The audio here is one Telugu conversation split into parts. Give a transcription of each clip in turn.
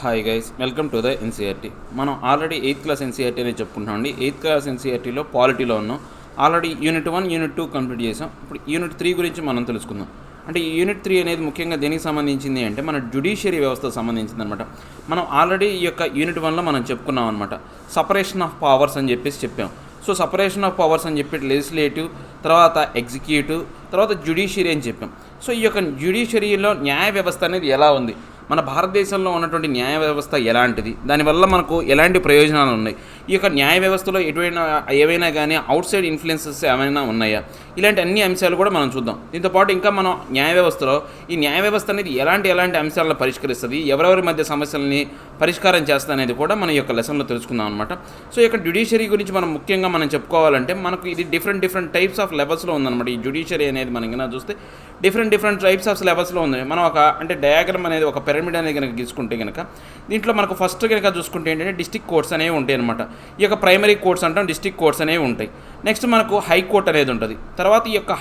Hi guys, welcome to the NCERT. మనం ఆల్రెడీ 8th క్లాస్ ఎన్సీఆర్టీ అనేది చెప్పుకుంటామండి. 8th క్లాస్ ఎన్సీఆర్టీలో పాలిటీలో ఉన్నాం. ఆల్రెడీ యూనిట్ 1, యూనిట్ 2 కంప్లీట్ చేసాం. ఇప్పుడు యూనిట్ 3 గురించి మనం తెలుసుకుందాం. అంటే ఈ యూనిట్ 3 అనేది ముఖ్యంగా దేనికి సంబంధించింది అంటే మన జ్యుడిషియరీ వ్యవస్థకు సంబంధించింది అనమాట. మనం ఆల్రెడీ ఈ యొక్క యూనిట్ 1లో మనం చెప్పుకున్నాం అనమాట. సపరేషన్ ఆఫ్ పవర్స్ అని చెప్పాం. సో సపరేషన్ ఆఫ్ పవర్స్ అని చెప్పి లెజిస్లేటివ్, తర్వాత ఎగ్జిక్యూటివ్, తర్వాత జ్యుడిషియరీ అని చెప్పాం. సో ఈ యొక్క జ్యుడిషియరీలో న్యాయ వ్యవస్థ అనేది ఎలా ఉంది, మన భారతదేశంలో ఉన్నటువంటి న్యాయ వ్యవస్థ ఎలాంటిది, దానివల్ల మనకు ఎలాంటి ప్రయోజనాలు ఉన్నాయి, ఈ యొక్క న్యాయ వ్యవస్థలో ఏవైనా కానీ అవుట్ సైడ్ ఇన్ఫ్లుయెన్సెస్ ఏమైనా ఉన్నాయా, ఇలాంటి అన్ని అంశాలు కూడా మనం చూద్దాం. దీంతోపాటు ఇంకా మనం న్యాయ వ్యవస్థలో ఈ న్యాయ వ్యవస్థ అనేది ఎలాంటి అంశాలను పరిష్కరిస్తుంది, ఎవరెవరి మధ్య సమస్యలని పరిష్కారం చేస్తుంది అనేది కూడా మన యొక్క లెసన్లో తెలుసుకుందాం అనమాట. సో ఈ యొక్క జ్యుడిషియరీ గురించి మనం ముఖ్యంగా మనం చెప్పుకోవాలంటే మనకు ఇది డిఫరెంట్ టైప్స్ ఆఫ్ లెవెల్స్లో ఉందన్నమాట. ఈ జ్యుడిషియరీ అనేది మనం కనుక చూస్తే డిఫరెంట్ టైప్స్ ఆఫ్ లెవెల్స్లో ఉంది. మనం అంటే డయాగ్రామ్ అనేది ఒక పిరమిడ్ అనేది కనుక తీసుకుంటే కనుక దీంట్లో మనకు ఫస్ట్ కనుక చూసుకుంటే ఏంటంటే డిస్ట్రిక్ట్ కోర్ట్స్ అనేవి ఉంటాయి అనమాట. ఈ యొక్క ప్రైమరీ కోర్ట్స్ అంటాం, డిస్ట్రిక్ట్ కోర్ట్స్ అనేవి ఉంటాయి. నెక్స్ట్ మనకు హైకోర్టు అనేది ఉంటుంది. తర్వాత ఈ యొక్క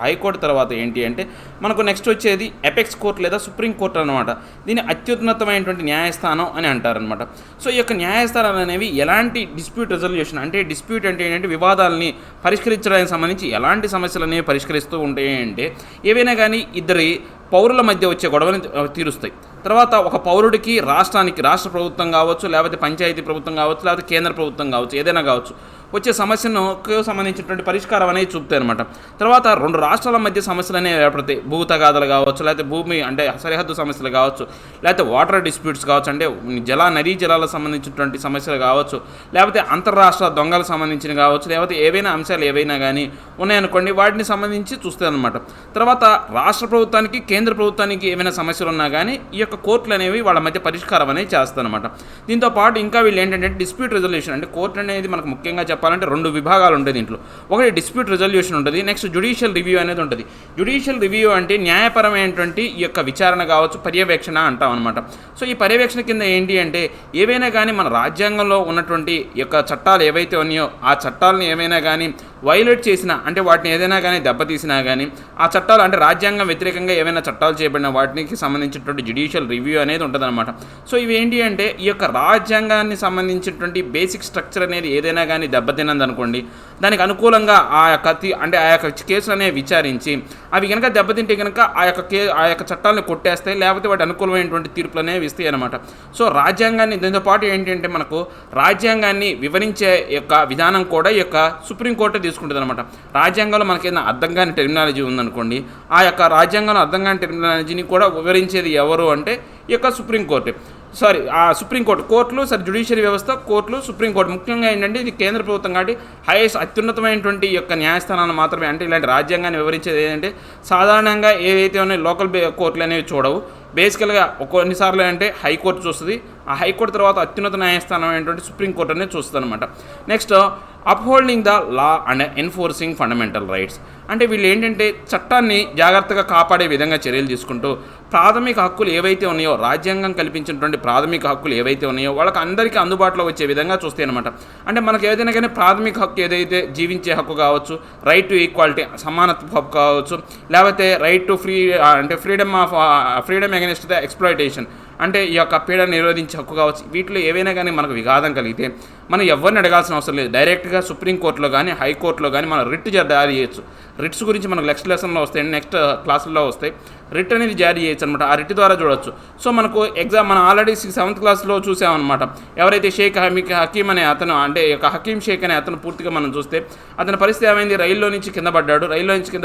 హైకోర్టు తర్వాత ఏంటి అంటే మనకు నెక్స్ట్ వచ్చేది ఎపెక్స్ కోర్ట్ లేదా సుప్రీం కోర్టు అనమాట. దీన్ని అత్యున్నతమైనటువంటి న్యాయస్థానం అని అంటారనమాట. సో ఈ యొక్క న్యాయస్థానాలు అనేవి ఎలాంటి డిస్ప్యూట్ రెజల్యూషన్ అంటే డిస్ప్యూట్ అంటే ఏంటంటే వివాదాలని పరిష్కరించడానికి సంబంధించి ఎలాంటి సమస్యలు అనేవి పరిష్కరిస్తూ ఉంటాయి అంటే ఏవైనా కానీ ఇద్దరి పౌరుల మధ్య వచ్చే గొడవని తీరుస్తాయి. తర్వాత ఒక పౌరుడికి రాష్ట్ర ప్రభుత్వం కావచ్చు, లేకపోతే పంచాయతీ ప్రభుత్వం కావచ్చు, లేకపోతే కేంద్ర ప్రభుత్వం కావచ్చు, ఏదైనా కావచ్చు, వచ్చే సమస్యను సంబంధించినటువంటి పరిష్కారం అనేది చూపుతాయి అనమాట. తర్వాత రెండు రాష్ట్రాల మధ్య సమస్యలు అనేవి ఏర్పడతాయి. భూ తగాదాలు కావచ్చు, లేకపోతే భూమి అంటే సరిహద్దు సమస్యలు కావచ్చు, లేకపోతే వాటర్ డిస్ప్యూట్స్ కావచ్చు, అంటే నదీ జలాలకు సంబంధించినటువంటి సమస్యలు కావచ్చు, లేకపోతే అంతర్రాష్ట్ర దొంగలకు సంబంధించిన కావచ్చు, లేకపోతే ఏవైనా అంశాలు ఏవైనా కానీ ఉన్నాయనుకోండి, వాటిని సంబంధించి చూస్తాయి అనమాట. తర్వాత రాష్ట్ర ప్రభుత్వానికి కేంద్ర ప్రభుత్వానికి ఏమైనా సమస్యలు ఉన్నా కానీ ఈ యొక్క కోర్టులు అనేవి వాళ్ళ మధ్య పరిష్కారం అనేది చేస్తారనమాట. దీంతో పాటు ఇంకా వీళ్ళు ఏంటంటే డిస్ప్యూట్ రెజల్యూషన్ అంటే కోర్టు అనేది మనకు ముఖ్యంగా చెప్పాలంటే రెండు విభాగాలు ఉంటాయి దీంట్లో. ఒకటి డిస్ప్యూట్ రెజల్యూషన్ ఉంటుంది, నెక్స్ట్ జ్యుడిషియల్ రివ్యూ అనేది ఉంటుంది. జ్యుడిషియల్ రివ్యూ అంటే న్యాయపరమైనటువంటి ఈ యొక్క విచారణ కావచ్చు, పర్యవేక్షణ అంటాం అనమాట. సో ఈ పర్యవేక్షణ కింద ఏంటి అంటే ఏవైనా కానీ మన రాజ్యాంగంలో ఉన్నటువంటి యొక్క చట్టాలు ఏవైతే ఉన్నాయో ఆ చట్టాలను ఏమైనా కానీ వైలేట్ చేసినా అంటే వాటిని ఏదైనా కానీ దెబ్బతీసినా కానీ ఆ చట్టాలు అంటే రాజ్యాంగం వ్యతిరేకంగా ఏవైనా చట్టాలు చేయబడిన వాటికి సంబంధించినటువంటి జ్యుడిషియల్ రివ్యూ అనేది ఉంటుందన్నమాట. సో ఇవి ఏంటి అంటే ఈ యొక్క రాజ్యాంగాన్ని సంబంధించినటువంటి బేసిక్ స్ట్రక్చర్ అనేది ఏదైనా కానీ దెబ్బతిన్నది అనుకోండి, దానికి అనుకూలంగా ఆ యొక్క కేసులు అనేవి విచారించి అవి కనుక దెబ్బతింటే కనుక ఆ యొక్క చట్టాలను కొట్టేస్తాయి, లేకపోతే వాటి అనుకూలమైనటువంటి తీర్పులు అనేవి ఇస్తాయి అనమాట. సో రాజ్యాంగాన్ని దీంతో పాటు ఏంటంటే మనకు రాజ్యాంగాన్ని వివరించే యొక్క విధానం కూడా ఈ యొక్క సుప్రీంకోర్టు తీసుకుంటుంది అనమాట. రాజ్యాంగంలో మనకి ఏదైనా అర్థం కాని టెర్మినాలజీ ఉందనుకోండి, ఆ యొక్క రాజ్యాంగంలో అర్థం కాని టెర్మినాలజీని కూడా వివరించేది ఎవరు అంటే ఈ యొక్క సుప్రీంకోర్టు. కోర్టులు జ్యుడిషియరీ వ్యవస్థ, కోర్టులు, సుప్రీంకోర్టు. ముఖ్యంగా ఏంటంటే ఇది కేంద్ర ప్రభుత్వం కాబట్టి అత్యున్నతమైనటువంటి యొక్క న్యాయస్థానాలు మాత్రమే. అంటే ఇలాంటి రాజ్యాంగాన్ని వివరించేది ఏంటంటే సాధారణంగా ఏవైతే ఉన్నాయో లోకల్ కోర్టులు అనేవి చూడవు. బేసికల్గా కొన్నిసార్లు అంటే హైకోర్టు చూస్తుంది, ఆ హైకోర్టు తర్వాత అత్యున్నత న్యాయస్థానం అయినటువంటి సుప్రీంకోర్టు అనేది చూస్తుంది అనమాట. Next upholding the law and enforcing fundamental rights అంటే వీళ్ళు ఏంటంటే చట్టాన్ని జాగ్రత్తగా కాపాడే విధంగా చర్యలు తీసుకుంటూ ప్రాథమిక హక్కులు ఏవైతే ఉన్నాయో రాజ్యాంగం కల్పించినటువంటి ప్రాథమిక హక్కులు ఏవైతే ఉన్నాయో వాళ్ళకి అందరికీ అందుబాటులో వచ్చే విధంగా చూస్తాయి అనమాట. అంటే మనకు ఏదైనా కానీ ప్రాథమిక హక్కు ఏదైతే జీవించే హక్కు కావచ్చు, రైట్ టు ఈక్వాలిటీ సమానత్వ హక్కు కావచ్చు, లేకపోతే right to freedom against the exploitation అంటే ఈ యొక్క పీడన నిరోధించే హక్కు కావచ్చు, వీటిలో ఏవైనా కానీ మనకు విఘాతం కలిగితే మనం ఎవరిని అడగాల్సిన అవసరం లేదు. డైరెక్ట్గా సుప్రీంకోర్టులో కానీ హైకోర్టులో కానీ మనం రిట్ జారీ చేయొచ్చు. రిట్స్ గురించి మనకు నెక్స్ట్ లెసన్లో వస్తాయి, నెక్స్ట్ క్లాసుల్లో వస్తాయి. రిట్ అనేది జారీ చేయొచ్చు అనమాట. ఆ రిట్ ద్వారా చూడొచ్చు. సో మనకు మనం ఆల్రెడీ 7th క్లాస్లో చూసామన్నమాట. ఎవరైతే షేక్ హకీమ్ అనే అతను అంటే హకీమ్ షేక్ అనే అతను పూర్తిగా మనం చూస్తే అతని పరిస్థితి ఏమైంది, రైల్లో నుంచి కింద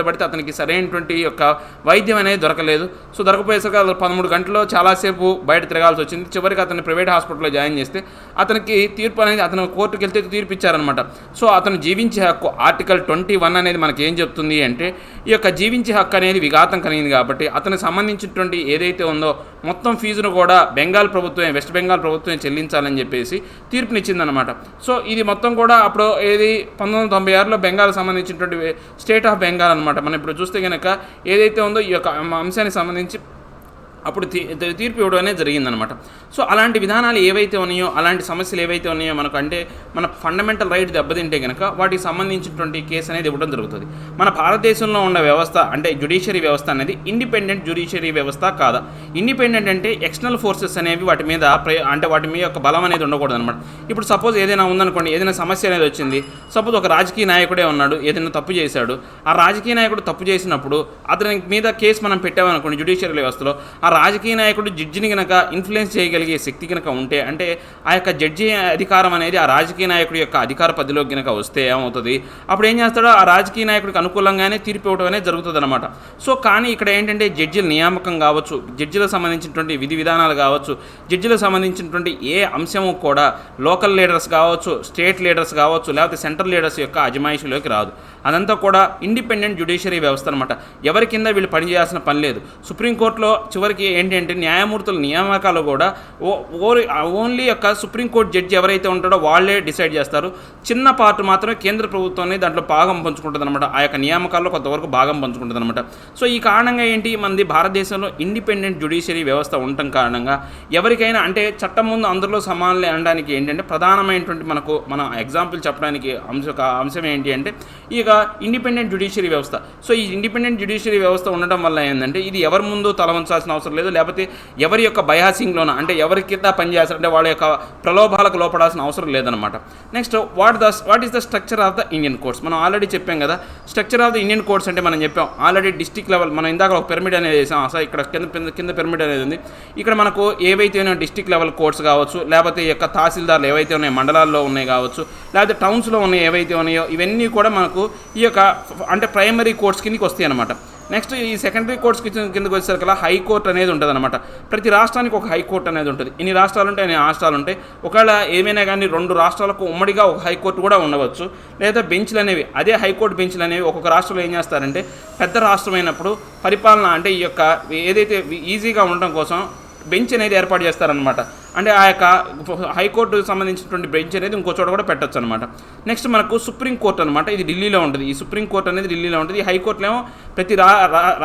పడితే అతనికి సరైనటువంటి యొక్క వైద్యం అనేది దొరకలేదు. సో దొరకపోయేసరికి 13 గంటల్లో చాలాసేపు బయట తిరగాల్సి వచ్చింది. చివరికి అతన్ని ప్రైవేట్ హాస్పిటల్లో జాయిన్ చేస్తే అతనికి తీర్పు అనేది అతను కోర్టుకు వెళ్తే తీర్పు ఇచ్చారనమాట. సో అతను జీవించే హక్కు ఆర్టికల్ 21 అనేది మనకి ఏం చెప్తుంది అంటే ఈ యొక్క జీవించే హక్కు అనేది విఘాతం కలిగింది కాబట్టి అతనికి సంబంధించినటువంటి ఏదైతే ఉందో మొత్తం ఫీజును కూడా వెస్ట్ బెంగాల్ ప్రభుత్వమే చెల్లించాలని చెప్పేసి తీర్పునిచ్చిందనమాట. సో ఇది మొత్తం కూడా అప్పుడు 1996లో బెంగాల్ సంబంధించినటువంటి స్టేట్ ఆఫ్ బెంగాల్ అనమాట. మనం ఇప్పుడు చూస్తే కనుక ఏదైతే ఉందో ఈ యొక్క అంశానికి సంబంధించి అప్పుడు తీర్పు ఇవ్వడం అనేది జరిగిందనమాట. సో అలాంటి విధానాలు ఏవైతే ఉన్నాయో, అలాంటి సమస్యలు ఏవైతే ఉన్నాయో మనకు, అంటే మన ఫండమెంటల్ రైట్ దెబ్బతింటే కనుక వాటికి సంబంధించినటువంటి కేసు అనేది ఇవ్వడం జరుగుతుంది. మన భారతదేశంలో ఉన్న వ్యవస్థ అంటే జ్యుడిషియరీ వ్యవస్థ అనేది ఇండిపెండెంట్ జ్యుడిషియరీ వ్యవస్థ కాదా. ఇండిపెండెంట్ అంటే ఎక్స్టర్నల్ ఫోర్సెస్ అనేవి వాటి మీద అంటే వాటి మీద యొక్క బలం అనేది ఉండకూడదు అనమాట. ఇప్పుడు సపోజ్ ఏదైనా ఉందనుకోండి, ఏదైనా సమస్య అనేది వచ్చింది, సపోజ్ ఒక రాజకీయ నాయకుడే ఉన్నాడు, ఏదైనా తప్పు చేశాడు, ఆ రాజకీయ నాయకుడు తప్పు చేసినప్పుడు అతని మీద కేసు మనం పెట్టామనుకోండి జ్యుడిషియరీ వ్యవస్థలో, ఆ రాజకీయ నాయకుడు జడ్జిని కనుక ఇన్ఫ్లుయెన్స్ చేయగలిగే శక్తి కనుక ఉంటే, అంటే ఆ యొక్క జడ్జి అధికారం అనేది ఆ రాజకీయ నాయకుడి యొక్క అధికార పరిధిలోకి కనుక వస్తే ఏమవుతుంది, అప్పుడు ఏం చేస్తాడో ఆ రాజకీయ నాయకుడికి అనుకూలంగానే తీర్పు ఇవ్వడం అనేది జరుగుతుంది అనమాట. సో కానీ ఇక్కడ ఏంటంటే జడ్జిల నియామకం కావచ్చు, జడ్జిలకు సంబంధించినటువంటి విధి విధానాలు కావచ్చు, జడ్జిలకు సంబంధించినటువంటి ఏ అంశము కూడా లోకల్ లీడర్స్ కావచ్చు, స్టేట్ లీడర్స్ కావచ్చు, లేకపోతే సెంట్రల్ లీడర్స్ యొక్క అజమాయిషీలోకి రాదు. అదంతా కూడా ఇండిపెండెంట్ జ్యుడిషియరీ వ్యవస్థ అనమాట. ఎవరి కింద వీళ్ళు పనిచేయాల్సిన పని లేదు. సుప్రీంకోర్టులో చివరికి ఏంటంటే న్యాయమూర్తుల నియామకాలు కూడా ఓన్లీ యొక్క సుప్రీంకోర్టు జడ్జి ఎవరైతే ఉంటాడో వాళ్ళే డిసైడ్ చేస్తారు. చిన్న పార్ట్ మాత్రమే కేంద్ర ప్రభుత్వాన్ని దాంట్లో భాగం పంచుకుంటుంది అనమాట. ఆ యొక్క నియామకాల్లో కొంతవరకు భాగం పంచుకుంటుంది అనమాట. సో ఈ కారణంగా ఏంటి, మనది భారతదేశంలో ఇండిపెండెంట్ జ్యుడిషియరీ వ్యవస్థ ఉండటం కారణంగా ఎవరికైనా అంటే చట్టం ముందు అందరిలో సమానులే అనడానికి ఏంటంటే ప్రధానమైనటువంటి మన ఎగ్జాంపుల్ చెప్పడానికి అంశం ఏంటి అంటే ఇక ఇండిపెండెంట్ జ్యుడిషియరీ వ్యవస్థ. సో ఈ ఇండిపెండెంట్ జ్యుడిషియరీ వ్యవస్థ ఉండడం వల్ల ఏంటంటే ఇది ఎవరి ముందు తల వంచాల్సిన అవసరం లేదు, లేకపోతే ఎవరి యొక్క బయాసింగ్లోన అంటే ఎవరి కింద పనిచేస్తారు అంటే వాళ్ళ యొక్క ప్రలోభాలకు లోపడాల్సిన అవసరం లేదనమాట. Next what is the structure of the Indian courts. మనం ఆల్రెడీ చెప్పాం కదా, structure of the Indian courts అంటే మనం చెప్పాం ఆల్రెడీ డిస్ట్రిక్ట్ లెవెల్, మనం ఇందాక ఒక పిరమిడ్ అనేది వేసాం. అసలు ఇక్కడ కింద పిరమిడ్ అనేది ఉంది. ఇక్కడ మనకు ఏవైతే ఉన్నాయో డిస్ట్రిక్ట్ లెవెల్ కోర్ట్స్ కావచ్చు, లేకపోతే ఈ యొక్క తహసీల్దార్లు ఏవైతే ఉన్నాయో మండలాల్లో ఉన్నాయి కావచ్చు, లేకపోతే టౌన్స్లో ఉన్నాయి ఏవైతే ఉన్నాయో ఇవన్నీ కూడా మనకు ఈ యొక్క అంటే ప్రైమరీ కోర్ట్స్ కిందకి వస్తాయి అనమాట. నెక్స్ట్ ఈ సెకండరీ కోర్ట్స్ కిందకి వచ్చేసరికి హైకోర్టు అనేది ఉంటుంది అనమాట. ప్రతి రాష్ట్రానికి ఒక హైకోర్టు అనేది ఉంటుంది. ఇన్ని రాష్ట్రాలు ఉంటాయి, ఇన్ని రాష్ట్రాలు ఉంటాయి. ఒకవేళ ఏమైనా కానీ 2 రాష్ట్రాలకు ఉమ్మడిగా ఒక హైకోర్టు కూడా ఉండవచ్చు. లేదా బెంచ్లు అనేవి, అదే హైకోర్టు బెంచ్లు అనేవి ఒక్కొక్క రాష్ట్రంలో ఏం చేస్తారంటే పెద్ద రాష్ట్రం అయినప్పుడు పరిపాలన అంటే ఈ యొక్క ఏదైతే ఈజీగా ఉండటం కోసం బెంచ్ అనేది ఏర్పాటు చేస్తారనమాట. అంటే ఆ యొక్క హైకోర్టుకు సంబంధించినటువంటి బెంచ్ అనేది ఇంకో చోట కూడా పెట్టచ్చు అనమాట. నెక్స్ట్ మనకు సుప్రీంకోర్టు అనమాట. ఇది ఢిల్లీలో ఉంటుంది. ఈ సుప్రీంకోర్టు అనేది ఢిల్లీలో ఉంటుంది. ఈ హైకోర్టులో ఏమో ప్రతి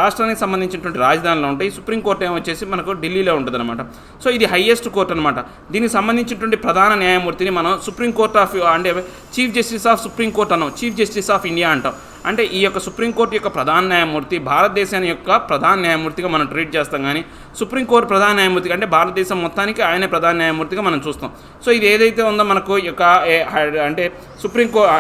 రాష్ట్రానికి సంబంధించినటువంటి రాజధానిలో ఉంటాయి. ఈ సుప్రీంకోర్టు ఏమో వచ్చేసి మనకు ఢిల్లీలో ఉంటుంది అనమాట. సో ఇది హైయెస్ట్ కోర్టు అనమాట. దీనికి సంబంధించినటువంటి ప్రధాన న్యాయమూర్తిని మనం సుప్రీంకోర్టు ఆఫ్ అంటే చీఫ్ జస్టిస్ ఆఫ్ సుప్రీంకోర్టు అన్నాం, చీఫ్ జస్టిస్ ఆఫ్ ఇండియా అంటాం. అంటే ఈ యొక్క సుప్రీంకోర్టు యొక్క ప్రధాన న్యాయమూర్తి భారతదేశాన్ని యొక్క ప్రధాన న్యాయమూర్తిగా మనం ట్రీట్ చేస్తాం. కానీ సుప్రీంకోర్టు ప్రధాన న్యాయమూర్తిగా అంటే భారతదేశం మొత్తానికి ఆయనే ప్రధాన న్యాయమూర్తిగా మనం చూస్తాం. సో ఇది ఏదైతే ఉందో మనకు యొక్క అంటే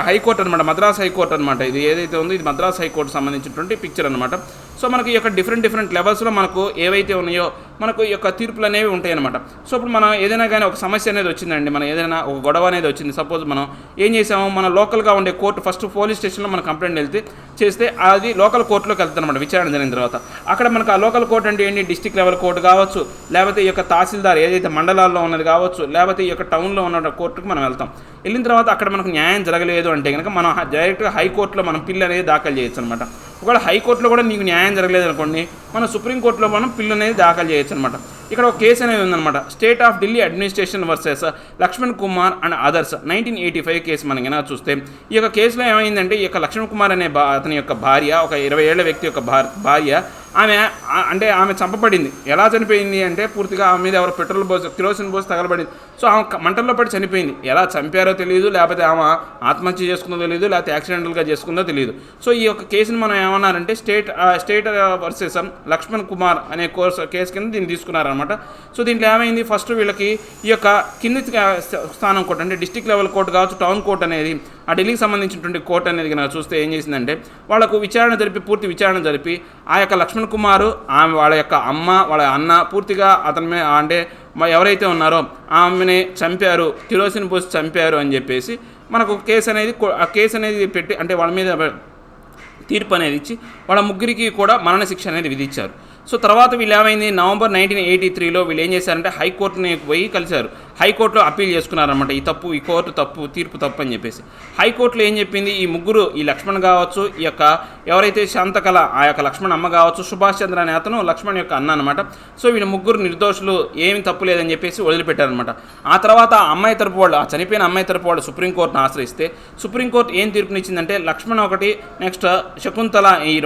హైకోర్టు అనమాట, మద్రాస్ హైకోర్టు అనమాట. ఇది ఏదైతే ఉందో ఇది మద్రాస్ హైకోర్టు సంబంధించినటువంటి పిక్చర్ అనమాట. సో మనకి ఈ యొక్క డిఫరెంట్ లెవెల్స్లో మనకు ఏవైతే ఉన్నాయో మనకు ఈ యొక్క తీర్పులు అనేవి ఉంటాయి అనమాట. సో ఇప్పుడు మనం ఏదైనా కానీ ఒక సమస్య అనేది వచ్చిందండి, మనం ఏదైనా ఒక గొడవ అనేది వచ్చింది, సపోజ్ మనం ఏం చేసాము, మన లోకల్గా ఉండే కోర్టు ఫస్ట్ పోలీస్ స్టేషన్లో మనం కంప్లైంట్ చేస్తే అది లోకల్ కోర్టులోకి వెళ్తుంది అనమాట. విచారణ జరిగిన తర్వాత అక్కడ మనకు ఆ లోకల్ కోర్టు అంటే ఏంటి, డిస్ట్రిక్ట్ లెవెల్ కోర్టు కావచ్చు, లేకపోతే ఈ యొక్క తహసీల్దార్ ఏదైతే మండలాల్లో ఉన్నది కావచ్చు, లేకపోతే ఈ యొక్క టౌన్లో ఉన్న కోర్టుకు మనం వెళ్తాం. వెళ్ళిన తర్వాత అక్కడ మనకు న్యాయం జరగలేదు అంటే కనుక మనం డైరెక్ట్గా హైకోర్టులో మనం పిల్ అనేది దాఖలు చేయొచ్చు అనమాట. ఒకవేళ హైకోర్టులో కూడా నీకు న్యాయం జరగలేదు అనుకోండి, మన సుప్రీంకోర్టులో మనం పిల్ అనేది దాఖలు చేయొచ్చు అనమాట. ఇక్కడ ఒక కేసు అనేది ఉందన్నమాట, state of Delhi administration versus Lakshman Kumar and others 1985 case. మనం ఏమైనా చూస్తే ఈ యొక్క కేసులో ఏమైందంటే ఈ యొక్క లక్ష్మణ్ కుమార్ అనే అతని యొక్క భార్య, ఒక 20 ఏళ్ల వ్యక్తి యొక్క భార్య, ఆమె చంపబడింది. ఎలా చనిపోయింది అంటే పూర్తిగా ఆమె మీద ఎవరు కిరోసిన్ పోసి తగలబడింది. సో ఆమె మంటల్లో పడి చనిపోయింది. ఎలా చంపారో తెలియదు, లేకపోతే ఆమె ఆత్మహత్య చేసుకుందో తెలియదు, లేకపోతే యాక్సిడెంటల్గా చేసుకుందో తెలియదు. సో ఈ యొక్క కేసుని మనం ఏమన్నారంటే స్టేట్ వర్సెస్ లక్ష్మణ్ కుమార్ అనే కేసు కింద దీన్ని తీసుకున్నారనమాట. సో దీంట్లో ఏమైంది, ఫస్ట్ వీళ్ళకి ఈ యొక్క కింది స్థానం కోర్టు అంటే డిస్ట్రిక్ట్ లెవెల్ కోర్టు కావచ్చు, టౌన్ కోర్టు అనేది ఆ ఢిల్లీకి సంబంధించినటువంటి కోర్టు అనేది కనుక చూస్తే ఏం చేసిందంటే వాళ్ళకు పూర్తి విచారణ జరిపి ఆ యొక్క లక్ష్మణ్ కుమారు, ఆమె వాళ్ళ యొక్క అమ్మ, వాళ్ళ అన్న పూర్తిగా అతని మీద అంటే ఎవరైతే ఉన్నారో ఆమెని చంపారు, కిరోసిన్ పోసి చంపారు అని చెప్పేసి మనకు కేసు అనేది పెట్టి అంటే వాళ్ళ మీద తీర్పు అనేది ఇచ్చి వాళ్ళ ముగ్గురికి కూడా మరణశిక్ష అనేది విధించారు. సో తర్వాత వీళ్ళు ఏమైంది, నవంబర్ 1983లో వీళ్ళు ఏం చేశారంటే హైకోర్టుని పోయి కలిశారు. హైకోర్టులో అప్పీల్ చేసుకున్నారనమాట. ఈ కోర్టు తప్పు, తీర్పు తప్పు అని చెప్పేసి. హైకోర్టులో ఏం చెప్పింది, ఈ ముగ్గురు, ఈ లక్ష్మణ్ కావచ్చు, ఈ యొక్క ఎవరైతే శాంతకళ ఆ యొక్క లక్ష్మణ్ అమ్మ కావచ్చు, సుభాష్ చంద్ర అనే అతను లక్ష్మణ్ యొక్క అన్న అనమాట. సో వీళ్ళు ముగ్గురు నిర్దోషులు, ఏమి తప్పు లేదని చెప్పేసి వదిలిపెట్టారనమాట. ఆ తర్వాత ఆ అమ్మాయి తరపు వాళ్ళు, ఆ చనిపోయిన అమ్మాయి తరపు వాళ్ళు సుప్రీంకోర్టును ఆశ్రయిస్తే సుప్రీంకోర్టు ఏం తీర్పునిచ్చిందంటే లక్ష్మణ్ ఒకటి, నెక్స్ట్ శకుంతల, ఈ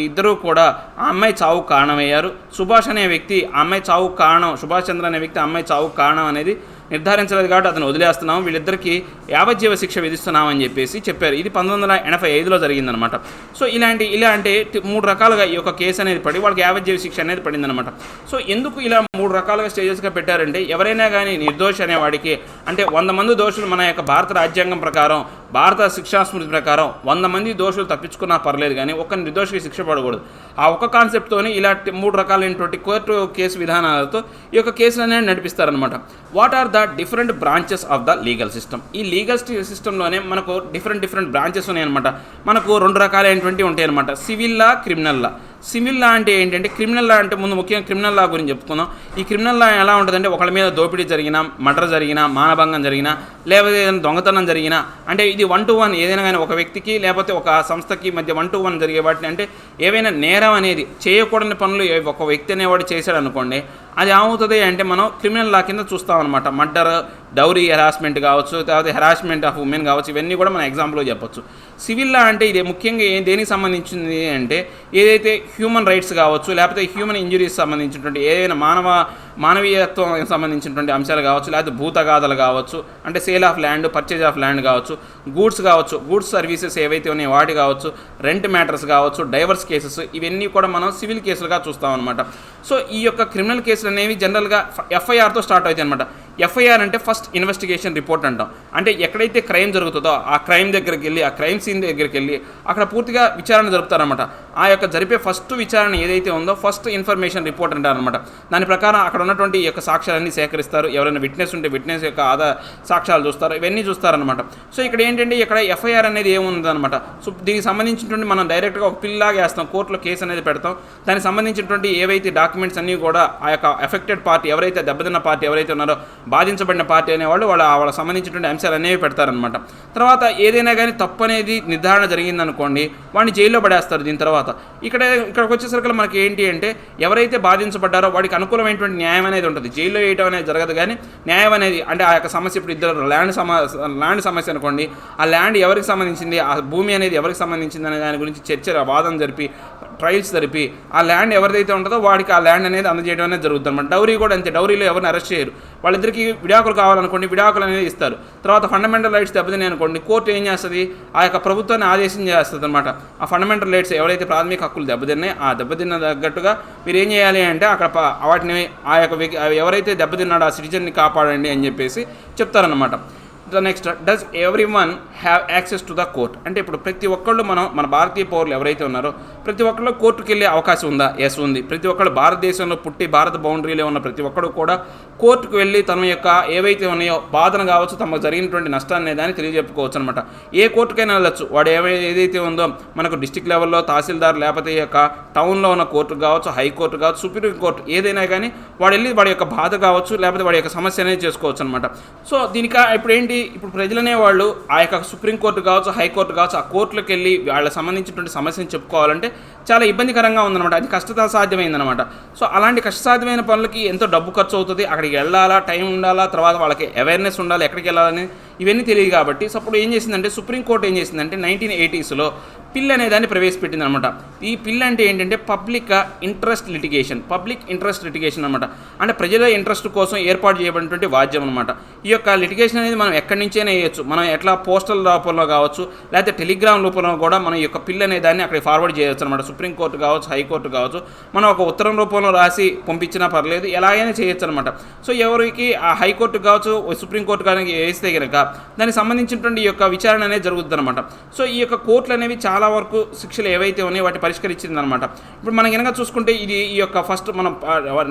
ఇద్దరు కూడా ఆ అమ్మాయి చావుకు కారణమయ్యారు. సుభాష్ అనే వ్యక్తి ఆ అమ్మాయి చావుకు కారణం, సుభాష్ చంద్ర అనే వ్యక్తి ఆ అమ్మాయి చావుకు కారణం అనేది నిర్ధారించలేదు కాబట్టి అతను వదిలేస్తున్నాం, వీళ్ళిద్దరికీ యావజ్జీవ శిక్ష విధిస్తున్నామని చెప్పేసి చెప్పారు. ఇది 1985లో జరిగిందనమాట. సో ఇలా అంటే 3 రకాలుగా ఈ యొక్క కేసు అనేది పడి వాళ్ళకి యావజ్జీవ శిక్ష అనేది పడిందనమాట. సో ఎందుకు ఇలా 3 రకాలుగా స్టేజెస్గా పెట్టారంటే ఎవరైనా కానీ నిర్దోషి అనేవాడికి, అంటే 100 మంది దోషులు మన యొక్క భారత రాజ్యాంగం ప్రకారం, భారత శిక్షాస్మృతి ప్రకారం 100 మంది దోషులు తప్పించుకున్నా పర్లేదు కానీ ఒక్క నిర్దోషికి శిక్ష పడకూడదు. ఆ ఒక్క కాన్సెప్ట్తోని ఇలా 3 రకాలైనటువంటి కోర్టు కేసు విధానాలతో ఈ యొక్క కేసులు అనేది నడిపిస్తారనమాట. What are the different branches of the legal system? ఈ లీగల్ సిస్టంలోనే మనకు డిఫరెంట్ బ్రాంచెస్ ఉన్నాయన్నమాట. మనకు 2 రకాలైనటువంటి ఉంటాయి అనమాట, civil law, criminal law. Civil law అంటే ఏంటంటే, క్రిమినల్ లా అంటే ముందు ముఖ్యంగా క్రిమినల్ లా గురించి చెప్పుకుందాం. ఈ క్రిమినల్ లా ఎలా ఉంటుందంటే, ఒకళ్ళ మీద దోపిడీ జరిగినా, మర్డర్ జరిగినా, మానభంగం జరిగినా, లేకపోతే ఏదైనా దొంగతనం జరిగినా, అంటే ఇది 1-to-1 ఏదైనా కానీ ఒక వ్యక్తికి లేకపోతే ఒక సంస్థకి మధ్య 1-to-1 జరిగే వాటిని, అంటే ఏవైనా నేరం అనేది చేయకూడని పనులు ఒక వ్యక్తి అనేవాడు చేశాడు అనుకోండి, అది ఏమవుతుంది అంటే మనం క్రిమినల్ లా కింద చూస్తాం అనమాట. మర్డర్, డౌరీ హెరాస్మెంట్ కావచ్చు, తర్వాత హెరాస్మెంట్ ఆఫ్ ఉమెన్ కావచ్చు, ఇవన్నీ కూడా మనం ఎగ్జాంపుల్గా చెప్పొచ్చు. సివిల్ లా అంటే ఇది ముఖ్యంగా దేనికి సంబంధించింది అంటే, ఏదైతే హ్యూమన్ రైట్స్ కావచ్చు, లేకపోతే హ్యూమన్ ఇంజురీస్ సంబంధించినటువంటి ఏదైనా మానవీయత్వం సంబంధించినటువంటి అంశాలు కావచ్చు, లేకపోతే భూతగాథలు కావచ్చు, అంటే sale of land, purchase of land కావచ్చు, గూడ్స్ కావచ్చు, గూడ్స్ సర్వీసెస్ ఏవైతే ఉన్నాయో వాటి కావచ్చు, రెంట్ మ్యాటర్స్ కావచ్చు, డైవర్స్ కేసెస్, ఇవన్నీ కూడా మనం సివిల్ కేసులుగా చూస్తాం అనమాట. సో ఈ యొక్క క్రిమినల్ కేసులు అనేవి జనరల్గా ఎఫ్ఐఆర్తో స్టార్ట్ అవుతాయి అనమాట. ఎఫ్ఐఆర్ అంటే ఫస్ట్ ఇన్వెస్టిగేషన్ రిపోర్ట్ అంటాం. అంటే ఎక్కడైతే క్రైమ్ జరుగుతుందో ఆ క్రైమ్ దగ్గరికి వెళ్ళి, ఆ క్రైమ్ సీన్ దగ్గరికి వెళ్ళి అక్కడ పూర్తిగా విచారణ జరుపుతారనమాట. ఆ యొక్క జరిపే ఫస్ట్ విచారణ ఏదైతే ఉందో ఫస్ట్ ఇన్ఫర్మేషన్ రిపోర్ట్ అంటారనమాట. దాని ప్రకారం అక్కడ ఉన్నటువంటి ఈ యొక్క సాక్ష్యాలన్నీ సేకరిస్తారు. ఎవరైనా విట్నెస్ ఉంటే విట్నెస్ యొక్క సాక్ష్యాలు చూస్తారు, ఇవన్నీ చూస్తారనమాట. సో ఇక్కడ ఏంటంటే ఇక్కడ ఎఫ్ఐఆర్ అనేది ఏముందనమాట. సో దీనికి సంబంధించినటువంటి మనం డైరెక్ట్గా ఒక పిల్లాగా వేస్తాం, కోర్టులో కేసు అనేది పెడతాం. దానికి సంబంధించినటువంటి ఏవైతే డాక్యుమెంట్స్ అన్నీ కూడా ఆ యొక్క ఎఫెక్టెడ్ పార్టీ, ఎవరైతే దెబ్బతిన్న పార్టీ ఎవరైతే ఉన్నారో, బాధించబడిన పార్టీ అనేవాళ్ళు వాళ్ళ సంబంధించినటువంటి అంశాలు అనేవి పెడతారనమాట. తర్వాత ఏదైనా కానీ తప్పు అనేది నిర్ధారణ జరిగిందనుకోండి, వాడిని జైల్లో పడేస్తారు. దీని తర్వాత ఇక్కడికి వచ్చేసరికి మనకి ఏంటి అంటే, ఎవరైతే బాధించబడ్డారో వాడికి అనుకూలమైనటువంటి న్యాయం అనేది ఉంటుంది. జైల్లో వేయటం అనేది జరగదు, కానీ న్యాయం అనేది, అంటే ఆ యొక్క సమస్య, ఇప్పుడు ఇద్దరు ల్యాండ్ సమస్య అనుకోండి, ఆ ల్యాండ్ ఎవరికి సంబంధించింది, ఆ భూమి అనేది ఎవరికి సంబంధించింది అనే దాని గురించి వాదన జరిపి, ట్రయల్స్ జరిపి, ఆ ల్యాండ్ ఎవరిదైతే ఉంటుందో వాడికి ఆ ల్యాండ్ అనేది అందజేయడం అనేది జరుగుతుంది అనమాట. డౌరీ కూడా అంతే, డౌరీలో ఎవరిని అరెస్ట్ చేయరు. వాళ్ళిద్దరికి విడాకులు కావాలనుకోండి, విడాకులు అనేది ఇస్తారు. తర్వాత ఫండమెంటల్ రైట్స్ దెబ్బతిన్నాయి అనుకోండి, కోర్టు ఏం చేస్తుంది, ఆ యొక్క ప్రభుత్వాన్ని ఆదేశం చేస్తుంది అనమాట. ఆ ఫండమెంటల్ రైట్స్ ఎవరైతే ప్రాథమిక హక్కులు దెబ్బతిన్నాయి, ఆ దెబ్బతిన్న తగ్గట్టుగా మీరు ఏం చేయాలి అంటే అక్కడ వాటిని ఆ యొక్క ఎవరైతే దెబ్బతిన్నాడో ఆ సిటిజన్ని కాపాడండి అని చెప్పేసి చెప్తారనమాట. Next, does every one have access to the court? అంటే ఇప్పుడు ప్రతి ఒక్కళ్ళు మన భారతీయ పౌరులు ఎవరైతే ఉన్నారో ప్రతి ఒక్కళ్ళు కోర్టుకు వెళ్ళే అవకాశం ఉందా? ఎస్, ఉంది. ప్రతి ఒక్కళ్ళు భారతదేశంలో పుట్టి భారత బౌండరీలో ఉన్న ప్రతి ఒక్కడు కూడా కోర్టుకు వెళ్ళి తమ యొక్క ఏవైతే ఉన్నాయో బాధను కావచ్చు, తమకు జరిగినటువంటి నష్టాన్ని దాన్ని తెలియజెప్పుకోవచ్చు అనమాట. ఏ కోర్టుకైనా వెళ్ళచ్చు. వాడు ఏదైతే ఉందో మనకు డిస్టిక్ లెవెల్లో తహసీల్దార్, లేకపోతే ఈ యొక్క టౌన్లో ఉన్న కోర్టు కావచ్చు, హైకోర్టు కావచ్చు, సుప్రీం కోర్టు, ఏదైనా కానీ వాడు వెళ్ళి వాడి యొక్క బాధ కావచ్చు, లేకపోతే వాడి యొక్క సమస్య అనేది చేసుకోవచ్చు అనమాట. సో దీనికి ఇప్పుడు ఏంటి, ఇప్పుడు ప్రజలనే వాళ్ళు ఆ యొక్క సుప్రీంకోర్టు కావచ్చు, హైకోర్టు కావచ్చు, ఆ కోర్టులకు వెళ్ళి వాళ్ళకి సంబంధించినటువంటి సమస్యను చెప్పుకోవాలంటే చాలా ఇబ్బందికరంగా ఉందన్నమాట. అది కష్టసాధ్యమైందనమాట. సో అలాంటి కష్టసాధ్యమైన పనులకి ఎంతో డబ్బు ఖర్చు అవుతుంది. అక్కడికి వెళ్ళాలా, టైం ఉండాలా, తర్వాత వాళ్ళకి అవేర్నెస్ ఉండాలి, ఎక్కడికి వెళ్ళాలని ఇవన్నీ తెలియదు కాబట్టి. సో అప్పుడు ఏం చేసిందంటే సుప్రీంకోర్టు ఏం చేసిందంటే 1980sలో పిల్ అనే దాన్ని ప్రవేశపెట్టింది అనమాట. ఈ పిల్ అంటే ఏంటంటే పబ్లిక్ ఇంట్రెస్ట్ లిటిగేషన్ అనమాట. అంటే ప్రజల ఇంట్రెస్ట్ కోసం ఏర్పాటు చేయబడినటువంటి వాద్యం అనమాట. ఈ యొక్క లిటిగేషన్ అనేది మనం ఎక్కడి నుంచైనా వేయచ్చు. మనం ఎట్లా పోస్టల్ రూపంలో కావచ్చు, లేకపోతే టెలిగ్రామ్ రూపంలో కూడా మనం ఈ యొక్క పిల్ అనే దాన్ని అక్కడ ఫార్వర్డ్ చేయవచ్చు అనమాట. సుప్రీంకోర్టు కావచ్చు, హైకోర్టు కావచ్చు, మనం ఒక ఉత్తరం రూపంలో రాసి పంపించినా పర్లేదు, ఎలాగైనా చేయొచ్చు అనమాట. సో ఎవరికి ఆ హైకోర్టు కావచ్చు, సుప్రీంకోర్టు కానీ వేస్తే కనుక దానికి సంబంధించినటువంటి ఈ యొక్క విచారణ అనేది జరుగుతుంది అనమాట. సో ఈ యొక్క కోర్టులు అనేవి చాలా చాలా వరకు శిక్షలు ఏవైతే ఉన్నాయో వాటి పరిష్కరించిందనమాట. ఇప్పుడు మనం కనుక చూసుకుంటే ఇది ఈ యొక్క ఫస్ట్ మనం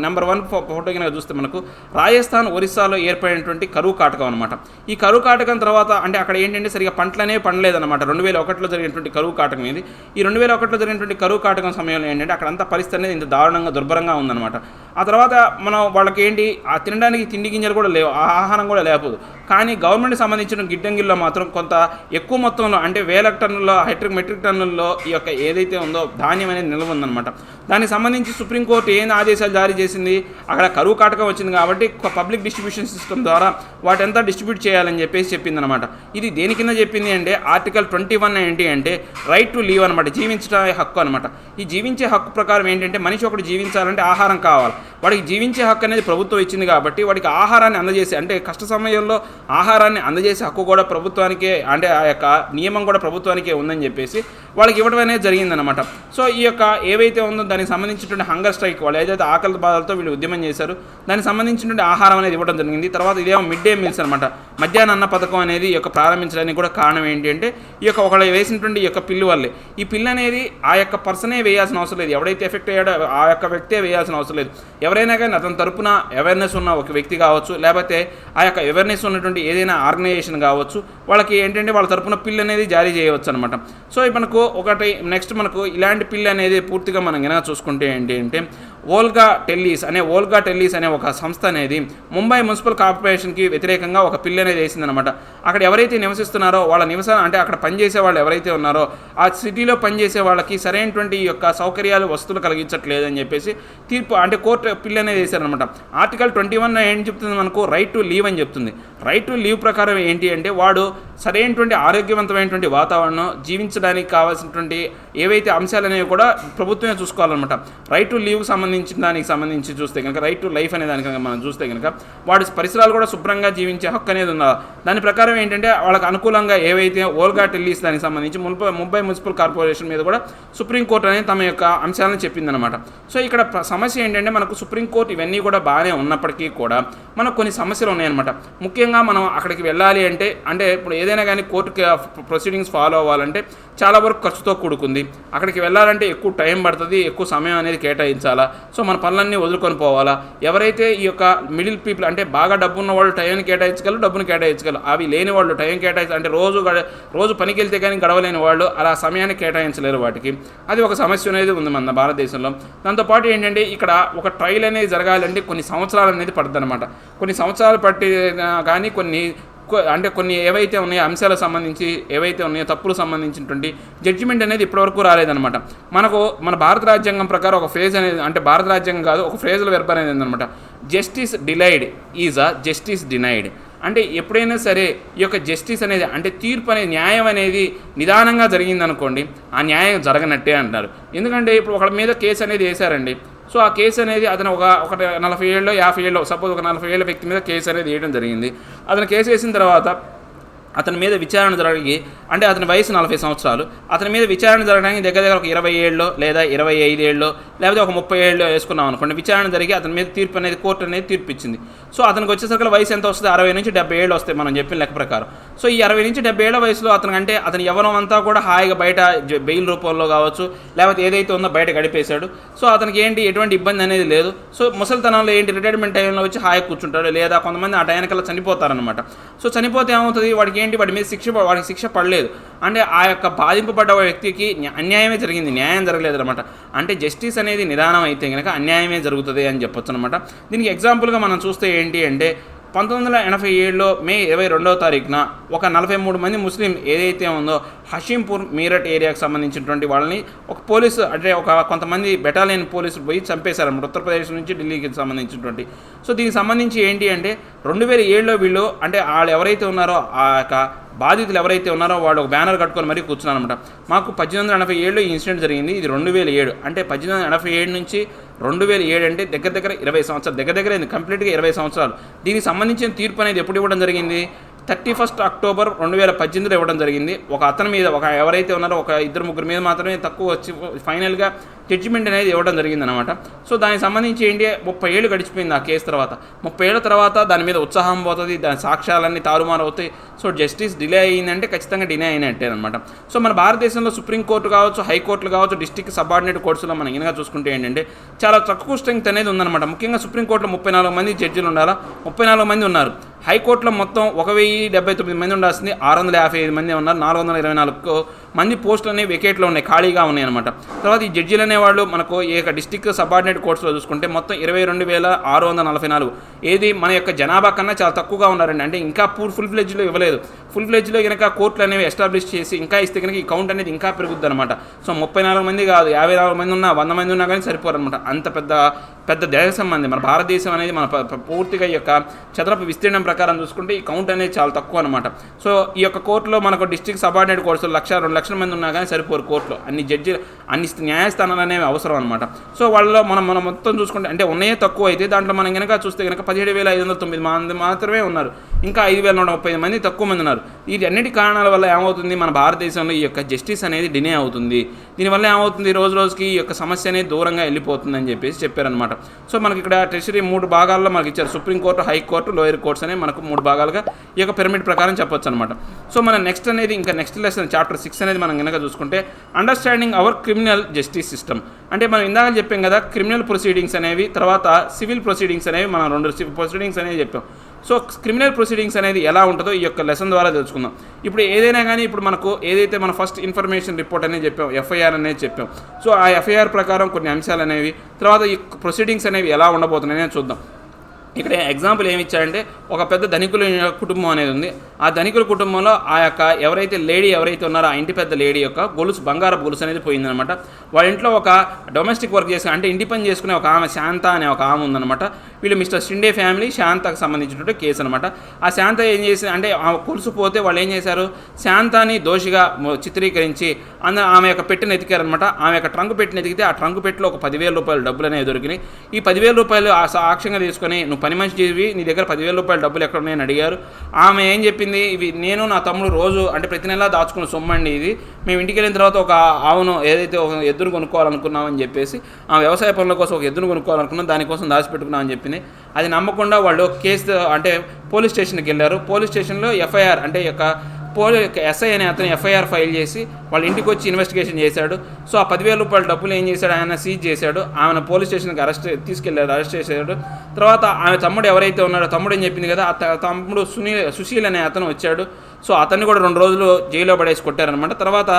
నెంబర్ 1 ఫోటో కనుక చూస్తే మనకు రాజస్థాన్, ఒరిస్సాలో ఏర్పడినటువంటి కరువు కాటకం అనమాట. ఈ కరువు కాటకం తర్వాత అంటే అక్కడ ఏంటంటే సరిగా పంటలు అనేవి పండలేదన్నమాట. 2001లో జరిగినటువంటి కరువు కాటకం ఇది. ఈ 2001లో జరిగినటువంటి కరువు కాటకం సమయంలో ఏంటంటే అక్కడంతా పరిస్థితి అనేది ఇంత దారుణంగా దుర్భరంగా ఉందన్నమాట. ఆ తర్వాత మనం వాళ్ళకి ఏంటి ఆ తినడానికి తిండి గింజలు కూడా లేవు, ఆహారం కూడా లేకపోదు. కానీ గవర్నమెంట్కి సంబంధించిన గిడ్డంగిల్లో మాత్రం కొంత ఎక్కువ మొత్తంలో అంటే 1000 టన్నుల్లో మెట్రిక్ టన్నుల్లో ఈ యొక్క ఏదైతే ఉందో ధాన్యం అనేది నిల్వ ఉందన్నమాట. దానికి సంబంధించి సుప్రీంకోర్టు ఏం ఆదేశాలు జారీ చేసింది, అక్కడ కరువు కాటకం వచ్చింది కాబట్టి పబ్లిక్ డిస్ట్రిబ్యూషన్ సిస్టమ్ ద్వారా వాటంతా డిస్ట్రిబ్యూట్ చేయాలని చెప్పిందనమాట. ఇది దేని కింద చెప్పింది అంటే ఆర్టికల్ 21 ఏంటి అంటే రైట్ టు లీవ్ అనమాట, జీవించే హక్కు అనమాట. ఈ జీవించే హక్కు ప్రకారం ఏంటంటే మనిషి ఒకటి జీవించాలంటే ఆహారం కావాలి. వాడికి జీవించే హక్కు అనేది ప్రభుత్వం ఇచ్చింది కాబట్టి వాడికి ఆహారాన్ని అందజేసే అంటే కష్ట సమయంలో ఆహారాన్ని అందజేసే హక్కు కూడా ప్రభుత్వానికే అంటే ఆ యొక్క నియమం కూడా ప్రభుత్వానికే ఉందని చెప్పేసి వాళ్ళకి ఇవ్వడం అనేది జరిగిందనమాట. సో ఈ యొక్క ఏవైతే ఉందో దానికి సంబంధించినటువంటి హంగర్ స్ట్రైక్ వాళ్ళు ఏదైతే ఆకలి బాధలతో వీళ్ళు ఉద్యమం చేశారు దానికి సంబంధించినటువంటి ఆహారం అనేది ఇవ్వడం జరిగింది. తర్వాత ఇదేమో మిడ్ డే మీల్స్ అనమాట, మధ్యాహ్న అన్న పథకం అనేది ఈ యొక్క ప్రారంభించడానికి కూడా కారణం ఏంటి అంటే ఈ యొక్క ఒకళ్ళు వేసినటువంటి ఈ యొక్క పిల్లు వల్లే. ఈ పిల్లు అనేది ఆ యొక్క పర్సనే వేయాల్సిన అవసరం లేదు, ఎవడైతే ఎఫెక్ట్ అయ్యాడో ఆ యొక్క వ్యక్తే వేయాల్సిన అవసరం లేదు. ఎవరైనా కానీ అతని తరపున అవేర్నెస్ ఉన్న ఒక వ్యక్తి కావచ్చు, లేకపోతే ఆ యొక్క అవేర్నెస్ ఉన్నటువంటి ఏదైనా ఆర్గనైజేషన్ కావచ్చు, వాళ్ళకి ఏంటంటే వాళ్ళ తరపున పిల్ అనేది జారీ చేయవచ్చు అనమాట. సో మనకు ఒకటి నెక్స్ట్ మనకు ఇలాంటి పిల్ అనేది పూర్తిగా మనం కనుక చూసుకుంటే ఏంటి అంటే ఓల్గా టెల్లీస్ అనే ఒక సంస్థ అనేది ముంబై మున్సిపల్ కార్పొరేషన్కి వ్యతిరేకంగా ఒక పిల్ అనేది వేసిందనమాట. అక్కడ ఎవరైతే నివసిస్తున్నారో వాళ్ళ నివసాలు అంటే అక్కడ పనిచేసే వాళ్ళు ఎవరైతే ఉన్నారో ఆ సిటీలో పనిచేసే వాళ్ళకి సరైనటువంటి ఈ యొక్క సౌకర్యాలు వస్తువులు కలిగించట్లేదని చెప్పేసి తీర్పు అంటే కోర్టు పిల్ అనేది వేశారనమాట. ఆర్టికల్ 21 ఏం చెప్తుంది మనకు రైట్ టు లీవ్ అని చెప్తుంది. రైట్ టు లీవ్ ప్రకారం ఏంటి అంటే వాడు సరైనటువంటి ఆరోగ్యవంతమైనటువంటి వాతావరణం జీవించడానికి కావాల్సినటువంటి ఏవైతే అంశాలు అనేవి కూడా ప్రభుత్వమే చూసుకోవాలన్నమాట. రైట్ టు లీవ్ సంబంధించి చూస్తే కనుక రైట్ టు లైఫ్ అనే దానికి మనం చూస్తే కనుక వాడి పరిసరాలు కూడా శుభ్రంగా జీవించే హక్కు అనేది ఉందా. దాని ప్రకారం ఏంటంటే వాళ్ళకి అనుకూలంగా ఏవైతే ఓల్గా టెల్లీస్ దానికి సంబంధించి ముంబై మున్సిపల్ కార్పొరేషన్ మీద కూడా సుప్రీంకోర్టు అనేది తమ యొక్క అంశాలను చెప్పిందనమాట. సో ఇక్కడ సమస్య ఏంటంటే మనకు సుప్రీంకోర్టు ఇవన్నీ కూడా బాగానే ఉన్నప్పటికీ కూడా మనకు కొన్ని సమస్యలు ఉన్నాయన్నమాట. ముఖ్యంగా మనం అక్కడికి వెళ్ళాలి అంటే ఇప్పుడు ఏదైనా కానీ కోర్టుకి ప్రొసీడింగ్స్ ఫాలో అవ్వాలంటే చాలా వరకు ఖర్చుతో కూడుకుంది. అక్కడికి వెళ్ళాలంటే ఎక్కువ టైం పడుతుంది, ఎక్కువ సమయం అనేది కేటాయించాలా. సో మన పనులన్నీ వదులుకొని పోవాలా. ఎవరైతే ఈ యొక్క మిడిల్ పీపుల్ అంటే బాగా డబ్బు ఉన్న వాళ్ళు టైంని కేటాయించగలరు, డబ్బును కేటాయించగలరు. అవి లేని వాళ్ళు టైం అంటే రోజు పనికి వెళ్తే కానీ గడవలేని వాళ్ళు అలా సమయాన్ని కేటాయించలేరు వాటికి. అది ఒక సమస్య అనేది ఉంది మన భారతదేశంలో. దాంతోపాటు ఏంటంటే ఇక్కడ ఒక ట్రయల్ అనేది జరగాలంటే కొన్ని సంవత్సరాలు అనేది పడుతుంది అనమాట. కొన్ని సంవత్సరాలు పట్టి కానీ కొన్ని ఏవైతే ఉన్నాయో అంశాలకు సంబంధించి ఏవైతే ఉన్నాయో తప్పులు సంబంధించినటువంటి జడ్జిమెంట్ అనేది ఇప్పటివరకు రాలేదన్నమాట. మన భారత రాజ్యాంగం ప్రకారం ఒక ఫ్రేజ్ అనేది అంటే భారత రాజ్యాంగం కాదు ఒక ఫ్రేజ్ల వెర్బర్ అనేది ఉందన్నమాట. Justice delayed is a justice denied. అంటే ఎప్పుడైనా సరే ఈ యొక్క జస్టిస్ అనేది అంటే తీర్పు అనేది న్యాయం అనేది నిదానంగా జరిగిందనుకోండి ఆ న్యాయం జరగనట్టే అంటారు. ఎందుకంటే ఇప్పుడు ఒకళ్ళ మీద కేసు అనేది వేశారండి. సో ఆ కేసు అనేది అతను ఒక 40 ఏళ్ళలో 50 ఏళ్ళలో సపోజ్ ఒక 40 ఏళ్ళ వ్యక్తి మీద కేసు అనేది వేయడం జరిగింది. అతను కేసు వేసిన తర్వాత అతని మీద విచారణ జరిగి అంటే అతని వయసు 40 సంవత్సరాలు, అతని మీద విచారణ జరగడానికి దగ్గర ఒక 20 ఏళ్ళలో లేదా 25 ఏళ్ళలో లేకపోతే ఒక 30 ఏళ్ళలో వేసుకున్నాం అనుకోండి. విచారణ జరిగి అతని మీద తీర్పు అనేది కోర్టు అనేది తీర్పు ఇచ్చింది. సో అతనికి వచ్చేసరికి వయసు ఎంత వస్తుంది, 60 నుంచి 70 ఏళ్ళు వస్తాయి మనం చెప్పిన లెక్క ప్రకారం. సో ఈ 60 నుంచి 70 ఏళ్ళ వయసులో అతని యవ్వనం అంతా కూడా హాయిగా బయట బెయిల్ రూపంలో కావచ్చు లేకపోతే ఏదైతే ఉందో బయట గడిపేశాడు. సో అతనికి ఏంటి ఎటువంటి ఇబ్బంది అనేది లేదు. సో ముసలితనంలో ఏంటి రిటైర్మెంట్ టైంలో వచ్చి హాయిగా కూర్చుంటాడు, లేదా కొంతమంది ఆ టైంకల్లా చనిపోతారనమాట. సో చనిపోతే ఏమవుతుంది వాడికి వాడికి శిక్ష పడలేదు అంటే ఆ యొక్క బాధింపబడ్డ వ్యక్తికి అన్యాయమే జరిగింది, న్యాయం జరగలేదు అనమాట. అంటే జస్టిస్ అనేది నిదానం అయితే కనుక అన్యాయమే జరుగుతుంది అని చెప్పొచ్చు అనమాట. దీనికి ఎగ్జాంపుల్గా మనం చూస్తే ఏంటి అంటే 1987లో మే 22వ తారీఖున ఒక 43 మంది ముస్లిం ఏదైతే ఉందో హషీంపూర్ మీరట్ ఏరియాకి సంబంధించినటువంటి వాళ్ళని ఒక పోలీసు అంటే కొంతమంది బెటాలియన్ పోలీసులు పోయి చంపేశారన్నమాట ఉత్తరప్రదేశ్ నుంచి ఢిల్లీకి సంబంధించినటువంటి. సో దీనికి సంబంధించి ఏంటి అంటే 2007లో వీళ్ళు అంటే వాళ్ళు ఎవరైతే ఉన్నారో ఆ యొక్క బాధితులు ఎవరైతే ఉన్నారో వాళ్ళు ఒక బ్యానర్ కట్టుకొని మరీ కూర్చున్నారనమాట. మాకు 1887లో ఈ ఇన్సిడెంట్ జరిగింది, ఇది 2007 అంటే 1887 నుంచి 2007 అంటే దగ్గర 20 సంవత్సరాలు, దగ్గర కంప్లీట్గా 20 సంవత్సరాలు. దీనికి సంబంధించిన తీర్పు అనేది ఎప్పుడు ఇవ్వడం జరిగింది, 31 అక్టోబర్ 2018 ఇవ్వడం జరిగింది. ఒక అతని మీద ఎవరైతే ఉన్నారో ఒక ఇద్దరు ముగ్గురు మీద మాత్రమే తక్కువ వచ్చి ఫైనల్గా జడ్జిమెంట్ అనేది ఇవ్వడం జరిగిందనమాట. సో దానికి సంబంధించి ఏంటి 30 ఏళ్ళు గడిచిపోయింది ఆ కేసు తర్వాత. 30 ఏళ్ళ తర్వాత దాని మీద ఉత్సాహం పోతుంది, దాని సాక్ష్యాలన్నీ తారుమారు అవుతాయి. సో జస్టిస్ డిలే అయ్యిందంటే ఖచ్చితంగా డిలే అయినట్టే అనమాట. సో మన భారతదేశంలో సుప్రీంకోర్టు కావచ్చు, హైకోర్టులు కావచ్చు, డిస్ట్రిక్ట్ సబార్డినేట్ కోర్ట్స్లో మనం ఇంకా చూసుకుంటే ఏంటంటే చాలా తక్కువ స్ట్రెంగ్త్ అనేది ఉందన్నమాట. ముఖ్యంగా సుప్రీంకోర్టులో 34 మంది జడ్జిలు ఉండాలా, 34 మంది ఉన్నారు. హైకోర్టులో మొత్తం 1079 మంది ఉండాల్సింది 655 మంది ఉన్నారు. 424 మంది పోస్టులు అనేవి వెకేట్లో ఉన్నాయి, ఖాళీగా ఉన్నాయి అనమాట. తర్వాత ఈ జడ్జీలు అనేవాళ్ళు మనకు ఈ యొక్క డిస్ట్రిక్ట్ సబార్డినేట్ కోర్ట్స్లో చూసుకుంటే మొత్తం 22,644. ఏది మన యొక్క జనాభా కన్నా చాలా తక్కువగా ఉన్నారండి. అంటే ఇంకా ఫుల్ ఫ్లెడ్జ్లో ఇవ్వలేదు. ఫుల్ ఫ్లెడ్జ్లో కనుక కోర్టులు అనేవి ఎస్టాబ్లిష్ చేసి ఇంకా ఇస్తే కనుక ఈ కౌంట్ అనేది ఇంకా పెరుగుద్ది అనమాట. సో 34 మంది కాదు, 54 మంది ఉన్నా, 100 మంది ఉన్నా కానీ సరిపోరనమాట. అంత పెద్ద దేశం మంది మన భారతదేశం అనేది. మన పూర్తిగా ఈ యొక్క చదరపు విస్తీర్ణం ప్రకారం చూసుకుంటే ఈ కౌంట్ అనేది చాలా తక్కువ అనమాట. సో ఈ యొక్క కోర్టులో మనకు డిస్ట్రిక్ట్ సబార్డినేట్ కోర్ట్స్ 1,00,000-2 లక్షల మంది ఉన్నా కానీ సరిపోరు కోర్టులో. అన్ని జడ్జీలు, అన్ని న్యాయస్థానాలు అనేవి అవసరం అనమాట. సో వాళ్ళలో మనం మొత్తం చూసుకుంటే అంటే ఉన్నాయే తక్కువ అయితే దాంట్లో మనం కనుక చూస్తే కనుక 17,509 మంది మాత్రమే ఉన్నారు. ఇంకా 5,135 మంది తక్కువ మంది ఉన్నారు. వీటి అన్నిటి కారణాల వల్ల ఏమవుతుంది, మన భారతదేశంలో ఈ యొక్క జస్టిస్ అనేది డినే అవుతుంది. దీనివల్ల ఏమవుతుంది, రోజు రోజుకి ఈ యొక్క సమస్య అనేది దూరంగా వెళ్ళిపోతుందని చెప్పారనమాట. సో మనకి ఇక్కడ ట్రెషరీ 3 భాగాల్లో మనకి ఇచ్చారు. సుప్రీంకోర్టు, హైకోర్టు, లోయర్ కోర్ట్స్ అనేవి మనకు 3 భాగాలుగా ఈ యొక్క పిరమిడ్ ప్రకారం చెప్పొచ్చు అనమాట. సో మన నెక్స్ట్ లెసన్ చాప్టర్ 6 అనేది మనం కనుక చూసుకుంటే understanding our criminal justice system. అంటే మనం ఇందాక చెప్పాం కదా, క్రిమినల్ ప్రొసీడింగ్స్ అనేవి, తర్వాత సివిల్ ప్రొసీడింగ్స్ అనేవి, మనం 2 ప్రొసీడింగ్స్ అనేవి చెప్పాం. సో క్రిమినల్ ప్రొసీడింగ్స్ అనేది ఎలా ఉంటుందో ఈ యొక్క లెసన్ ద్వారా తెలుసుకుందాం. ఇప్పుడు ఏదైనా కానీ ఇప్పుడు మనకు ఏదైతే మన ఫస్ట్ ఇన్ఫర్మేషన్ రిపోర్ట్ అనేది చెప్పాం, ఎఫ్ఐఆర్ అనేది చెప్పాం. సో ఆ ఎఫ్ఐఆర్ ప్రకారం కొన్ని అంశాలు అనేవి, తర్వాత ఈ ప్రొసీడింగ్స్ అనేవి ఎలా ఉండబోతున్నాయని చూద్దాం. ఇక్కడ ఎగ్జాంపుల్ ఏమి ఇచ్చారంటే ఒక పెద్ద ధనికుల కుటుంబం అనేది ఉంది. ఆ ధనికుల కుటుంబంలో ఆ యొక్క లేడీ ఎవరైతే ఉన్నారో ఆ ఇంటి పెద్ద లేడీ యొక్క బంగారపు గొలుసు అనేది పోయిందనమాట. వాళ్ళ ఇంట్లో ఒక డొమెస్టిక్ వర్క్ చేసే అంటే ఇంటి పని చేసుకునే ఒక ఆమె శాంత అనే ఒక ఆమె ఉందనమాట. వీళ్ళు మిస్టర్ షిండే ఫ్యామిలీ శాంతకు సంబంధించినటువంటి కేసు అనమాట. ఆ శాంత ఏం చేసి అంటే ఆ గొలుసు పోతే వాళ్ళు ఏం చేశారు, శాంతాని దోషిగా చిత్రీకరించి ఆమె యొక్క పెట్టెను ఎతికారనమాట. ఆమె యొక్క ట్రంక్ పెట్టెను ఎతికితే ఆ ట్రంక్ పెట్టెలో ఒక 10,000 రూపాయలు డబ్బులు అనేవి దొరికినాయి. ఈ 10,000 రూపాయలు సాక్ష్యంగా తీసుకొని నువ్వు పని మనిషి చేసి నీ దగ్గర 10,000 రూపాయలు డబ్బులు ఎక్కడ ఉన్నాయని అడిగారు. ఆమె ఏం చెప్పింది, ఇవి నేను నా తమ్ముడు రోజు అంటే ప్రతి నెలా దాచుకున్న సొమ్మండి ఇది. మేము ఇంటికి వెళ్ళిన తర్వాత ఒక ఆవును ఏదైతే ఒక ఎద్దును కొనుక్కోవాలనుకున్నామని చెప్పేసి ఆ వ్యవసాయ పనుల కోసం ఒక ఎద్దును కొనుక్కోవాలనుకున్నాం, దానికోసం దాచిపెట్టుకున్నామని చెప్పింది. అది నమ్మకుండా వాళ్ళు కేసు అంటే పోలీస్ స్టేషన్కి వెళ్ళారు. పోలీస్ స్టేషన్లో ఎఫ్ఐఆర్ అంటే ఎస్ఐ అనే అతను ఎఫ్ఐఆర్ ఫైల్ చేసి వాళ్ళ ఇంటికి వచ్చి ఇన్వెస్టిగేషన్ చేశాడు. సో ఆ 10,000 రూపాయల డబ్బులు ఏం చేశాడు, ఆయన సీజ్ చేశాడు. ఆమెను పోలీస్ స్టేషన్కి అరెస్ట్ చేశాడు. తర్వాత ఆమె తమ్ముడు ఎవరైతే ఉన్నాడో, తమ్ముడు ఏం చెప్పింది కదా, తమ్ముడు సుశీల్ అనే అతను వచ్చాడు. సో అతన్ని కూడా 2 రోజులు జైల్లో పడేసి కొట్టారనమాట. తర్వాత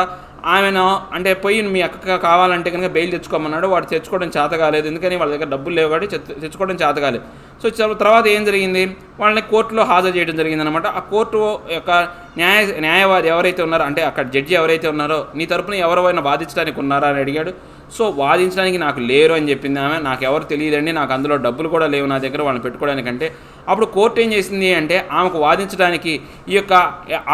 ఆమెను అంటే పోయి మీ అక్క కావాలంటే కనుక బెయిల్ తెచ్చుకోమన్నాడు. వాడు తెచ్చుకోవడం చేత కాలేదు, ఎందుకని వాళ్ళ దగ్గర డబ్బులు లేవు కాబట్టి తెచ్చుకోవడం చేత కాలేదు. సో తర్వాత ఏం జరిగింది, వాళ్ళని కోర్టులో హాజరు చేయడం జరిగిందనమాట. ఆ కోర్టు యొక్క న్యాయవాది ఎవరైతే ఉన్నారో అంటే అక్కడ జడ్జి ఎవరైతే ఉన్నారో, నీ తరపున ఎవరైనా వాదించడానికి ఉన్నారా అని అడిగాడు. సో వాదించడానికి నాకు లేరు అని చెప్పింది ఆమె. నాకు ఎవరు తెలియదండి, నాకు అందులో డబ్బులు కూడా లేవు నా దగ్గర వాళ్ళని పెట్టుకోవడానికంటే. అప్పుడు కోర్టు ఏం చేసింది అంటే ఆమెకు వాదించడానికి ఈ యొక్క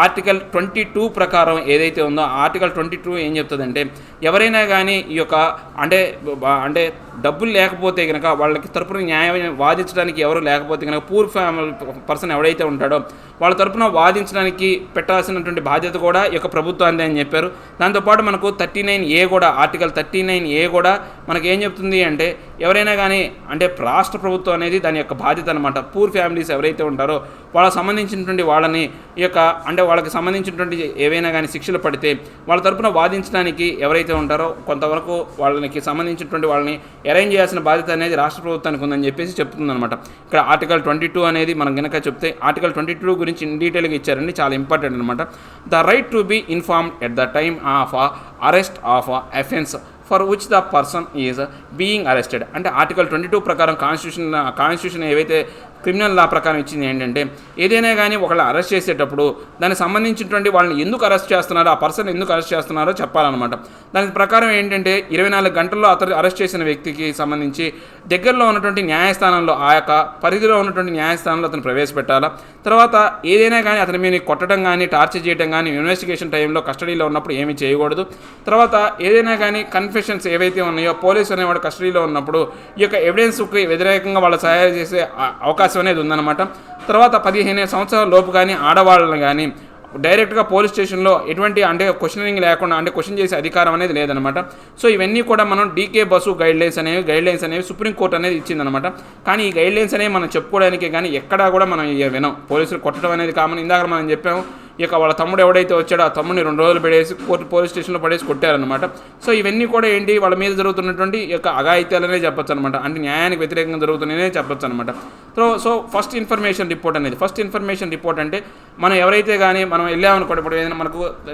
ఆర్టికల్ 22 ప్రకారం ఏదైతే ఉందో ఆర్టికల్ 22 ఏం చెప్తుందంటే, ఎవరైనా కానీ ఈ యొక్క అంటే డబ్బులు లేకపోతే కనుక వాళ్ళకి తరపున న్యాయం వాదించడానికి ఎవరు లేకపోతే కనుక పూర్ ఫ్యామిలీ పర్సన్ ఎవడైతే ఉంటాడో వాళ్ళ తరపున వాదించడానికి పెట్టాల్సినటువంటి బాధ్యత కూడా ఈ యొక్క ప్రభుత్వాన్ని అని చెప్పారు. దాంతోపాటు మనకు 39A కూడా ఆర్టికల్ 39A కూడా మనకి ఏం చెప్తుంది అంటే, ఎవరైనా కానీ అంటే రాష్ట్ర ప్రభుత్వం అనేది దాని యొక్క బాధ్యత అనమాట. పూర్ ఫ్యామిలీస్ ఎవరైతే ఉంటారో వాళ్ళకి సంబంధించినటువంటి వాళ్ళని ఈ యొక్క వాళ్ళకి సంబంధించినటువంటి ఏవైనా కానీ శిక్షలు పడితే వాళ్ళ తరపున వాదించడానికి ఎవరైతే ఉంటారో కొంతవరకు వాళ్ళకి సంబంధించినటువంటి వాళ్ళని అరేంజ్ చేయాల్సిన బాధ్యత అనేది రాష్ట్ర ప్రభుత్వానికి ఉందని చెప్పేసి చెప్తుందన్నమాట. ఇక్కడ ఆర్టికల్ 22 అనేది మనం కనుక చెప్తే ఆర్టికల్ 22 గురించి ఇన్ డీటెయిల్గా ఇచ్చారండి, చాలా ఇంపార్టెంట్ అనమాట. The right to be informed at the time of arrest of offence for which the person is being arrested. అంటే ఆర్టికల్ 22 ప్రకారం కాన్స్టిట్యూషన్ ఏవైతే క్రిమినల్ లా ప్రకారం ఇచ్చింది ఏంటంటే, ఏదైనా కానీ ఒకళ్ళని అరెస్ట్ చేసేటప్పుడు దానికి సంబంధించినటువంటి వాళ్ళని ఎందుకు అరెస్ట్ చేస్తున్నారో, ఆ పర్సన్ ఎందుకు అరెస్ట్ చేస్తున్నారో చెప్పాలన్నమాట. దాని ప్రకారం ఏంటంటే 24 గంటల్లో అతను అరెస్ట్ చేసిన వ్యక్తికి సంబంధించి దగ్గరలో ఉన్నటువంటి న్యాయస్థానంలో ఆ యొక్క పరిధిలో ఉన్నటువంటి న్యాయస్థానంలో అతను ప్రవేశపెట్టాలా. తర్వాత ఏదైనా కానీ అతని మీద కొట్టడం కానీ టార్చర్ చేయడం కానీ ఇన్వెస్టిగేషన్ టైంలో కస్టడీలో ఉన్నప్పుడు ఏమీ చేయకూడదు. తర్వాత ఏదైనా కానీ కన్ఫెషన్స్ ఏవైతే ఉన్నాయో పోలీసు అనేవాడు కస్టడీలో ఉన్నప్పుడు ఈ యొక్క ఎవిడెన్స్కి వ్యతిరేకంగా వాళ్ళు సహాయం చేసే అవకాశం అవకాశం అనేది ఉందన్నమాట. తర్వాత 15 సంవత్సరాల లోపు కానీ ఆడవాళ్ళని కానీ డైరెక్ట్గా పోలీస్ స్టేషన్లో ఎటువంటి అంటే క్వశ్చనింగ్ లేకుండా అంటే క్వశ్చన్ చేసే అధికారం అనేది లేదనమాట. సో ఇవన్నీ కూడా మనం డీకే బసు గైడ్లైన్స్ అనేవి సుప్రీంకోర్టు అనేది ఇచ్చిందనమాట. కానీ ఈ గైడ్లైన్స్ అనేవి మనం చెప్పుకోవడానికి కానీ ఎక్కడా కూడా మనం వినం. పోలీసులు కొట్టడం అనేది కామన్. ఇందాక మనం చెప్పాము, ఇక వాళ్ళ తమ్ముడు ఎవడైతే వచ్చాడో ఆ తమ్ముడిని 2 రోజులు పడేసి పోలీస్ స్టేషన్లో పడేసి కొట్టారనమాట. సో ఇవన్నీ కూడా ఏంటి, వాళ్ళ మీద జరుగుతున్నటువంటి ఈ యొక్క అఘాయిత్యాలనే చెప్పొచ్చు అనమాట. అంటే న్యాయానికి వ్యతిరేకంగా జరుగుతున్నాయనే చెప్పొచ్చు అనమాట. సో ఫస్ట్ ఇన్ఫర్మేషన్ రిపోర్ట్ అంటే మనం ఎవరైతే కానీ మనం వెళ్ళామనుకోండి, ఇప్పుడు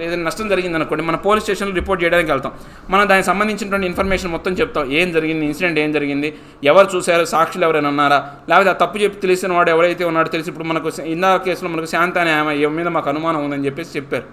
ఏదైనా నష్టం జరిగిందనుకోండి, మన పోలీస్ స్టేషన్లో రిపోర్ట్ చేయడానికి వెళ్తాం. మనం దానికి సంబంధించినటువంటి ఇన్ఫర్మేషన్ మొత్తం చెప్తాం. ఏం జరిగింది, ఇన్సిడెంట్ ఏం జరిగింది, ఎవరు చూశారు, సాక్షులు ఎవరైనా ఉన్నారా, లేకపోతే ఆ తప్పు చెప్పి తెలిసిన వాడు ఎవరైతే ఉన్నాడో తెలిసి, ఇప్పుడు మనకు ఇందా కేసులో మనకు శాంత అనే ఆమె మీద మాకు అనుమానం ఉందని చెప్పారు.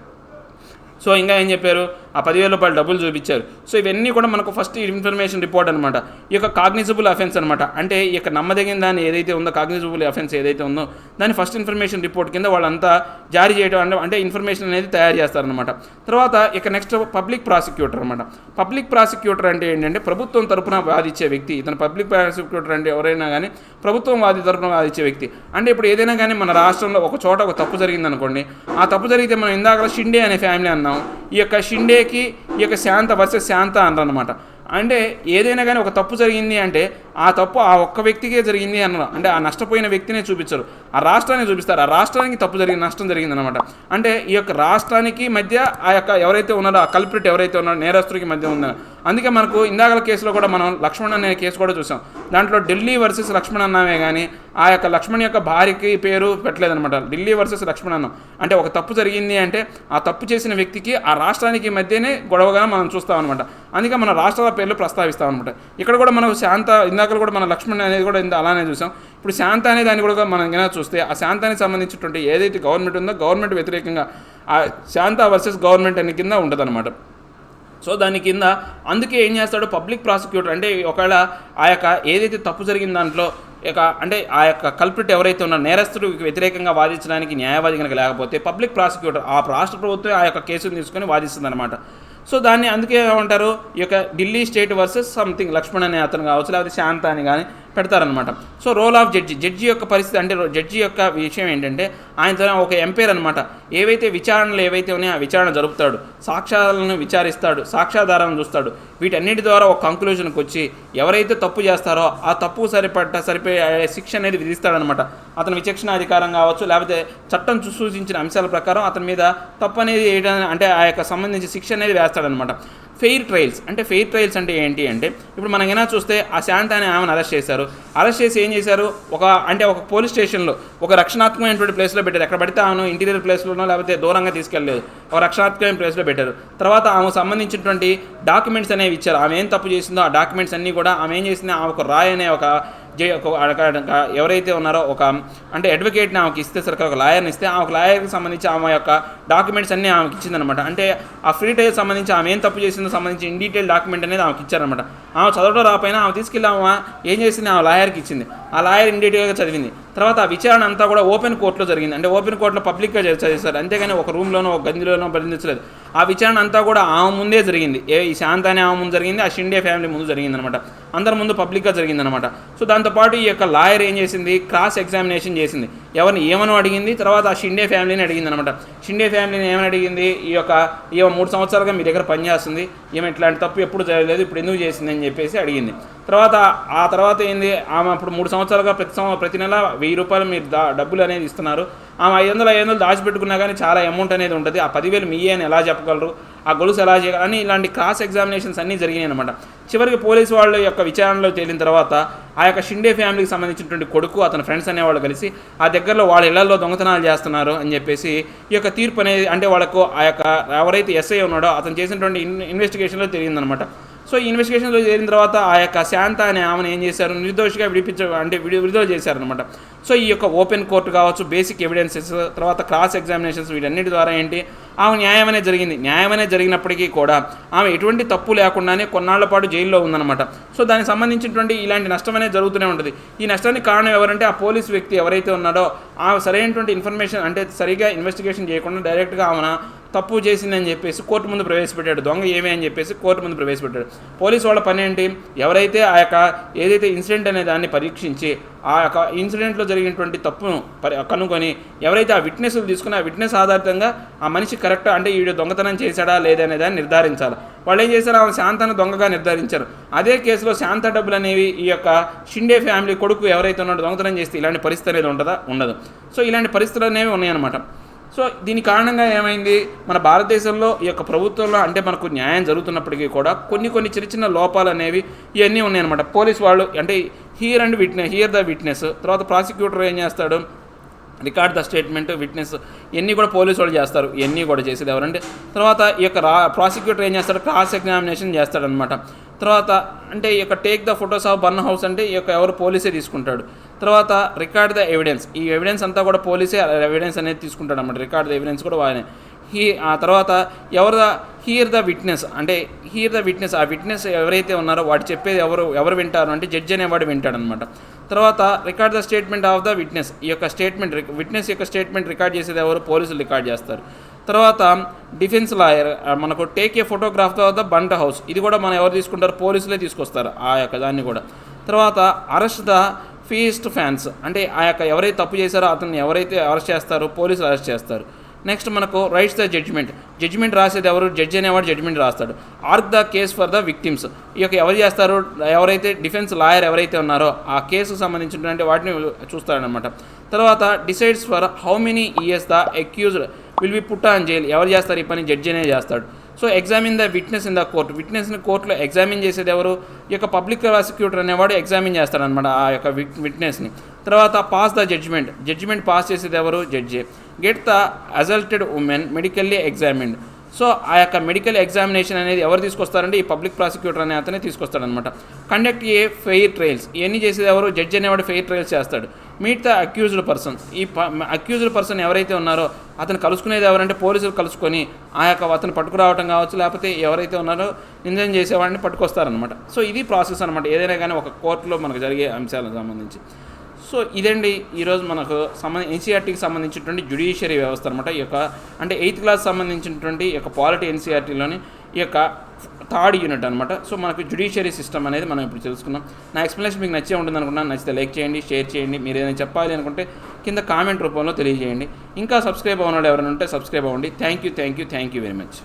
సో ఇంకా ఏం చెప్పారు, ఆ 10,000 రూపాయలు డబ్బులు చూపించారు. సో ఇవన్నీ కూడా మనకు ఫస్ట్ ఇన్ఫర్మేషన్ రిపోర్ట్ అనమాట. ఈ యొక్క కాగ్నిజబుల్ అఫెన్స్ అనమాట. అంటే ఈ యొక్క నమ్మదగిన దాన్ని ఏదైతే ఉందో, కాగ్నిజబుల్ అఫెన్స్ ఏదైతే ఉందో దాన్ని ఫస్ట్ ఇన్ఫర్మేషన్ రిపోర్ట్ కింద వాళ్ళంతా జారీ చేయడం అంటే ఇన్ఫర్మేషన్ అనేది తయారు చేస్తారనమాట. తర్వాత ఇక నెక్స్ట్ పబ్లిక్ ప్రాసిక్యూటర్ అనమాట. పబ్లిక్ ప్రాసిక్యూటర్ అంటే ఏంటంటే ప్రభుత్వం తరపున వాదించే వ్యక్తి. ఇతను పబ్లిక్ ప్రాసిక్యూటర్ అంటే ఎవరైనా కానీ ప్రభుత్వం తరపున వాదించే వ్యక్తి. అంటే ఇప్పుడు ఏదైనా కానీ మన రాష్ట్రంలో ఒక చోట ఒక తప్పు జరిగిందనుకోండి, ఆ తప్పు జరిగితే మనం ఇందాక షిండే అనే ఫ్యామిలీ అన్నాం. ఈ యొక్క షిండేకి ఈ యొక్క శాంత వర్సెస్ శాంత అంటారనమాట. అంటే ఏదైనా కానీ ఒక తప్పు జరిగింది అంటే ఆ తప్పు ఆ ఒక్క వ్యక్తికే జరిగింది అన్నారు. అంటే ఆ నష్టపోయిన వ్యక్తినే చూపించరు, ఆ రాష్ట్రాన్ని చూపిస్తారు. ఆ రాష్ట్రానికి నష్టం జరిగిందనమాట. అంటే ఈ యొక్క రాష్ట్రానికి మధ్య ఆ యొక్క ఎవరైతే ఉన్నారో ఆ కల్ప్రిట్ ఎవరైతే ఉన్నారో నేరస్తుడికి మధ్య ఉందని. అందుకే మనకు ఇందాకల కేసులో కూడా మనం లక్ష్మణ్ అనే కేసు కూడా చూసాం. దాంట్లో ఢిల్లీ వర్సెస్ లక్ష్మణ్ అన్నామే కానీ ఆ యొక్క లక్ష్మణ్ యొక్క భార్యకి పేరు పెట్టలేదనమాట. ఢిల్లీ వర్సెస్ లక్ష్మణ్ అన్నాం. అంటే ఒక తప్పు జరిగింది అంటే ఆ తప్పు చేసిన వ్యక్తికి ఆ రాష్ట్రానికి మధ్యనే గొడవగా మనం చూస్తాం అనమాట. అందుకే మన రాష్ట్రాల పేర్లు ప్రస్తావిస్తాం అనమాట. ఇక్కడ కూడా మనకు శాంత ఇందాకలు కూడా మన లక్ష్మణ్ అనేది కూడా అలానే చూసాం. ఇప్పుడు శాంత అనే దాన్ని కూడా మనం ఏమైనా చూస్తే ఆ శాంతానికి సంబంధించినటువంటి ఏదైతే గవర్నమెంట్ ఉందో గవర్నమెంట్ వ్యతిరేకంగా ఆ శాంత వర్సెస్ గవర్నమెంట్ అనే కింద ఉంటుంది అనమాట. సో దాని కింద అందుకే ఏం చేస్తాడు పబ్లిక్ ప్రాసిక్యూటర్ అంటే ఒకవేళ ఆ యొక్క ఏదైతే తప్పు జరిగిన దాంట్లో అంటే ఆ యొక్క కల్ప్రిట్ ఎవరైతే ఉన్నారో నేరస్తుడికి వ్యతిరేకంగా వాదించడానికి న్యాయవాది కనుక లేకపోతే పబ్లిక్ ప్రాసిక్యూటర్ ఆ రాష్ట్ర ప్రభుత్వం ఆ యొక్క కేసును తీసుకొని వాదిస్తుంది అనమాట. సో దాన్ని అందుకే ఏమంటారు, ఈ యొక్క Delhi state versus something Lakshman అనే అతను కావచ్చు, లేకపోతే శాంత అని కానీ పెడతారనమాట. సో రోల్ ఆఫ్ జడ్జి యొక్క పరిస్థితి అంటే జడ్జి యొక్క విషయం ఏంటంటే ఆయన ఒక ఎంపైర్ అనమాట. ఏవైతే విచారణలు ఏవైతే ఉన్నాయో ఆ విచారణ జరుపుతాడు, సాక్ష్యాలను విచారిస్తాడు, సాక్ష్యాధారాలను చూస్తాడు. వీటన్నిటి ద్వారా ఒక కంక్లూజన్కి వచ్చి ఎవరైతే తప్పు చేస్తారో ఆ తప్పు సరిపోయే శిక్ష అనేది విధిస్తాడనమాట. అతను విచక్షణ అధికారం కావచ్చు, లేకపోతే చట్టం సూచించిన అంశాల ప్రకారం అతని మీద తప్పు అనేది అంటే ఆ యొక్క సంబంధించి శిక్ష అనేది వేస్తాడనమాట. ఫెయిర్ ట్రయల్స్ అంటే ఏంటి అంటే ఇప్పుడు మనం ఏమైనా చూస్తే ఆ శాంత అనే ఆమెను అరెస్ట్ చేసి ఏం చేశారు, ఒక పోలీస్ స్టేషన్లో ఒక రక్షణాత్మకమైనటువంటి ప్లేస్లో పెట్టారు. ఎక్కడ పడితే ఆమెను ఇంటీరియర్ ప్లేస్లోనో లేకపోతే దూరంగా తీసుకెళ్ళలేదు, ఒక రక్షణాత్మకమైన ప్లేస్లో పెట్టారు. తర్వాత ఆమెకు సంబంధించినటువంటి డాక్యుమెంట్స్ అనేవి ఇచ్చారు. ఆమె ఏం తప్పు చేసిందో ఆ డాక్యుమెంట్స్ అన్నీ కూడా ఆమె ఏం చేసింది, ఆమె ఒక రాయ్ అనే ఎవరైతే ఉన్నారో అంటే అడ్వకేట్ని ఆమెకి ఇస్తే సరిగ్గా ఒక లాయర్ని ఇస్తే ఆ ఒక లాయర్కి సంబంధించి ఆమె యొక్క డాక్యుమెంట్స్ అన్నీ ఆమెకి ఇచ్చిందనమాట. అంటే ఆ ఫ్రీ ట్రయల్ సంబంధించి ఆమె ఏం తప్పు చేసిందో సంబంధించి ఇన్ డీటెయిల్ డాక్యుమెంట్ అనేది ఆమెకి ఇచ్చారనమాట. ఆమె చదవడం రాపోయినా ఆమె తీసుకెళ్ళి ఆమె ఏం చేసింది, ఆమె లాయర్కి ఇచ్చింది. ఆ లాయర్ ఇన్ డీటెయిల్గా చదివింది. తర్వాత ఆ విచారణ అంతా కూడా ఓపెన్ కోర్టులో జరిగింది. అంటే ఓపెన్ కోర్టులో పబ్లిక్గా చేస్తారు, అంతేగాని ఒక రూమ్లోనో ఒక గదిలోనో బంధించలేదు. ఆ విచారణ అంతా కూడా ఆమె ముందే జరిగింది. ఈ శాంత అనే ఆమె ముందు జరిగింది, ఆ షిండే ఫ్యామిలీ ముందు జరిగిందనమాట. అందరి ముందు పబ్లిక్గా జరిగిందనమాట. సో దాంతోపాటు ఈ యొక్క లాయర్ ఏం చేసింది, క్రాస్ ఎగ్జామినేషన్ చేసింది. ఎవరిని ఏమని అడిగింది, తర్వాత ఆ షిండే ఫ్యామిలీని అడిగింది అనమాట. షిండే ఫ్యామిలీని ఏమని అడిగింది, ఈమె 3 సంవత్సరాలుగా మీ దగ్గర పనిచేస్తుంది, ఈమె ఇట్లాంటి తప్పు ఎప్పుడు చేయలేదు, ఇప్పుడు ఎందుకు చేసింది అని చెప్పేసి అడిగింది. తర్వాత ఏంది, ఆమె అప్పుడు 3 సంవత్సరాలుగా ప్రతి నెల 1000 రూపాయలు మీరు డబ్బులు అనేది ఇస్తున్నారు. ఆమె 500 దాచిపెట్టుకున్నా కానీ చాలా అమౌంట్ అనేది ఉంటుంది. ఆ 10,000 మీయే అని ఎలా చెప్పగలరు, ఆ గొలుసు ఎలా చేయగలరు అని ఇలాంటి క్రాస్ ఎగ్జామినేషన్స్ అన్నీ జరిగినాయి అనమాట. చివరికి పోలీసు వాళ్ళ యొక్క విచారణలో తేలిన తర్వాత ఆ యొక్క షిండే ఫ్యామిలీకి సంబంధించినటువంటి కొడుకు అతని ఫ్రెండ్స్ అనేవాళ్ళు కలిసి ఆ దగ్గరలో వాళ్ళ ఇళ్లలో దొంగతనాలు చేస్తున్నారు అని చెప్పేసి ఈ యొక్క తీర్పు అనేది అంటే వాళ్ళకు ఆ యొక్క ఎవరైతే ఎస్ఐ ఉన్నాడో అతను చేసినటువంటి ఇన్వెస్టిగేషన్లో తెలియదనమాట. సో ఈ ఇన్వెస్టిగేషన్లో చేరిన తర్వాత ఆ యొక్క శాంత అనే ఆమెను ఏం చేశారు, నిర్దోషిగా విడుదల చేశారనమాట. సో ఈ యొక్క ఓపెన్ కోర్టు కావచ్చు, బేసిక్ ఎవిడెన్సెస్, తర్వాత క్రాస్ ఎగ్జామినేషన్స్, వీటన్నిటి ద్వారా ఏంటి ఆమె న్యాయం అనేది జరిగినప్పటికీ కూడా ఆమె ఎటువంటి తప్పు లేకుండానే కొన్నాళ్ల పాటు జైల్లో ఉందన్నమాట. సో దానికి సంబంధించినటువంటి ఇలాంటి నష్టం అనేది జరుగుతూనే ఉంటుంది. ఈ నష్టానికి కారణం ఎవరంటే ఆ పోలీస్ వ్యక్తి ఎవరైతే ఉన్నాడో ఆమె సరైనటువంటి ఇన్ఫర్మేషన్ అంటే సరిగా ఇన్వెస్టిగేషన్ చేయకుండా డైరెక్ట్గా ఆమె తప్పు చేసిందని చెప్పేసి కోర్టు ముందు ప్రవేశపెట్టాడు, దొంగ ఏమి అని చెప్పేసి కోర్టు ముందు ప్రవేశపెట్టాడు. పోలీసు వాళ్ళ పని ఏంటి, ఎవరైతే ఆ యొక్క ఏదైతే ఇన్సిడెంట్ అనే దాన్ని పరీక్షించి ఆ యొక్క ఇన్సిడెంట్లో జరిగినటువంటి తప్పును కనుగొని ఎవరైతే ఆ విట్నెస్లు తీసుకుని ఆ విట్నెస్ ఆధారితంగా ఆ మనిషి కరెక్ట్ అంటే వీడు దొంగతనం చేశాడా లేదనే దాన్ని నిర్ధారించాలి. వాళ్ళు ఏం చేశారు, ఆమె శాంతను దొంగగా నిర్ధారించారు. అదే కేసులో శాంత డబ్బులు అనేవి ఈ యొక్క షిండే ఫ్యామిలీ కొడుకు ఎవరైతే ఉన్నాడో దొంగతనం చేస్తే ఇలాంటి పరిస్థితి అనేది ఉండదు. సో ఇలాంటి పరిస్థితులు అనేవి ఉన్నాయన్నమాట. సో దీని కారణంగా ఏమైంది, మన భారతదేశంలో ఈ యొక్క ప్రభుత్వంలో అంటే మనకు న్యాయం జరుగుతున్నప్పటికీ కూడా కొన్ని చిన్న లోపాలు అనేవి ఇవన్నీ ఉన్నాయన్నమాట. పోలీస్ వాళ్ళు అంటే హియర్ ద విట్నెస్, తర్వాత ప్రాసిక్యూటర్ ఏం చేస్తాడు, రికార్డ్ ద స్టేట్మెంట్, విట్నెస్ ఇవన్నీ కూడా పోలీసు వాళ్ళు చేస్తారు. ఇవన్నీ కూడా చేసేది ఎవరంటే తర్వాత ఈ యొక్క ప్రాసిక్యూటర్ ఏం చేస్తాడు, క్రాస్ ఎగ్జామినేషన్ చేస్తాడనమాట. తర్వాత అంటే ఈ యొక్క take the photos of burn house అంటే ఈ యొక్క ఎవరు పోలీసే తీసుకుంటాడు. తర్వాత రికార్డ్ ద ఎవిడెన్స్, ఈ ఎవిడెన్స్ అంతా కూడా పోలీసే ఎవిడెన్స్ అనేది తీసుకుంటాడు అనమాట. రికార్డ్ ద ఎవిడెన్స్ కూడా వాయనే. ఆ తర్వాత హియర్ ద విట్నెస్ అంటే ఆ విట్నెస్ ఎవరైతే ఉన్నారో వాడు చెప్పేది ఎవరు వింటారు అంటే జడ్జి అనేవాడు వింటాడనమాట. తర్వాత record the statement of the witness, ఈ యొక్క విట్నెస్ యొక్క స్టేట్మెంట్ రికార్డ్ చేసేది ఎవరు, పోలీసులు రికార్డ్ చేస్తారు. తర్వాత డిఫెన్స్ లాయర్ మనకు take a photograph of the burnt house, ఇది కూడా మనం ఎవరు తీసుకుంటారు, పోలీసులే తీసుకొస్తారు ఆ యొక్క దాన్ని కూడా. తర్వాత అరెస్ట్ ద ఫీస్ట్ ఫ్యాన్స్ అంటే ఆ యొక్క ఎవరైతే తప్పు చేశారో అతన్ని ఎవరైతే అరెస్ట్ చేస్తారో పోలీసులు అరెస్ట్ చేస్తారు. నెక్స్ట్ మనకు రైట్స్ ద జడ్జిమెంట్ రాసేది ఎవరు, జడ్జి అనేవాడు జడ్జిమెంట్ రాస్తాడు. Arc the case for the victims, ఈ యొక్క ఎవరు చేస్తారు, ఎవరైతే డిఫెన్స్ లాయర్ ఎవరైతే ఉన్నారో ఆ కేసుకు సంబంధించినటువంటి వాటిని చూస్తాడనమాట. తర్వాత decides for how many years the accused will be put on jail, ఎవరు చేస్తారు ఈ పని, జడ్జి అనే చేస్తాడు. So examine the witness in the court, విట్నెస్ని కోర్టులో ఎగ్జామిన్ చేసేది ఎవరు, ఈ యొక్క పబ్లిక్ ప్రాసిక్యూటర్ అనేవాడు ఎగ్జామిన్ చేస్తాడనమాట ఆ యొక్క విట్నెస్ని. తర్వాత పాస్ ద జడ్జిమెంట్ పాస్ చేసేది ఎవరు, judge. Get the assaulted woman medically examined, so ఆ యొక్క మెడికల్ ఎగ్జామినేషన్ అనేది ఎవరు తీసుకొస్తారంటే ఈ పబ్లిక్ ప్రాసిక్యూటర్ అనే అతనే తీసుకొస్తాడనమాట. కండక్ట్ ఏ ఫెయిర్ ట్రయల్స్, ఇవన్నీ చేసేది ఎవరు, జడ్జి అనేవాడు ఫెయిర్ ట్రయల్స్ చేస్తాడు. మీట్ ద అక్యూజ్డ్ పర్సన్, ఈ అక్యూజ్డ్ పర్సన్ ఎవరైతే ఉన్నారో అతను కలుసుకునేది ఎవరంటే పోలీసులు కలుసుకొని ఆ యొక్క అతను పట్టుకురావటం కావచ్చు, లేకపోతే ఎవరైతే ఉన్నారో నిందన చేసేవాడిని పట్టుకొస్తారనమాట. సో ఇది ప్రాసెస్ అనమాట, ఏదైనా కానీ ఒక కోర్టులో మనకు జరిగే అంశాలకు సంబంధించి. సో ఇదండి ఈరోజు మనకు ఎన్సీఆర్టీకి సంబంధించినటువంటి జ్యుడిషియరీ వ్యవస్థ అనమాట. ఈ యొక్క అంటే 8th క్లాస్ సంబంధించినటువంటి ఈ యొక్క పాలిటీ ఎన్సీఆర్టీలోని ఈ యొక్క 3rd యూనిట్ అనమాట. సో మనకు జ్యుడిషియరీ సిస్టమ్ అనేది మనం ఇప్పుడు తెలుసుకున్నాం. నా ఎక్స్ప్లెనేషన్ మీకు నచ్చే ఉంటుంది అనుకున్నాను. నచ్చితే లైక్ చేయండి, షేర్ చేయండి. మీరు ఏదైనా చెప్పాలి అనుకుంటే కింద కామెంట్ రూపంలో తెలియజేయండి. ఇంకా సబ్స్క్రైబ్ అవ్వడం ఎవరైనా ఉంటే సబ్స్క్రైబ్ అవ్వండి. Thank you very much.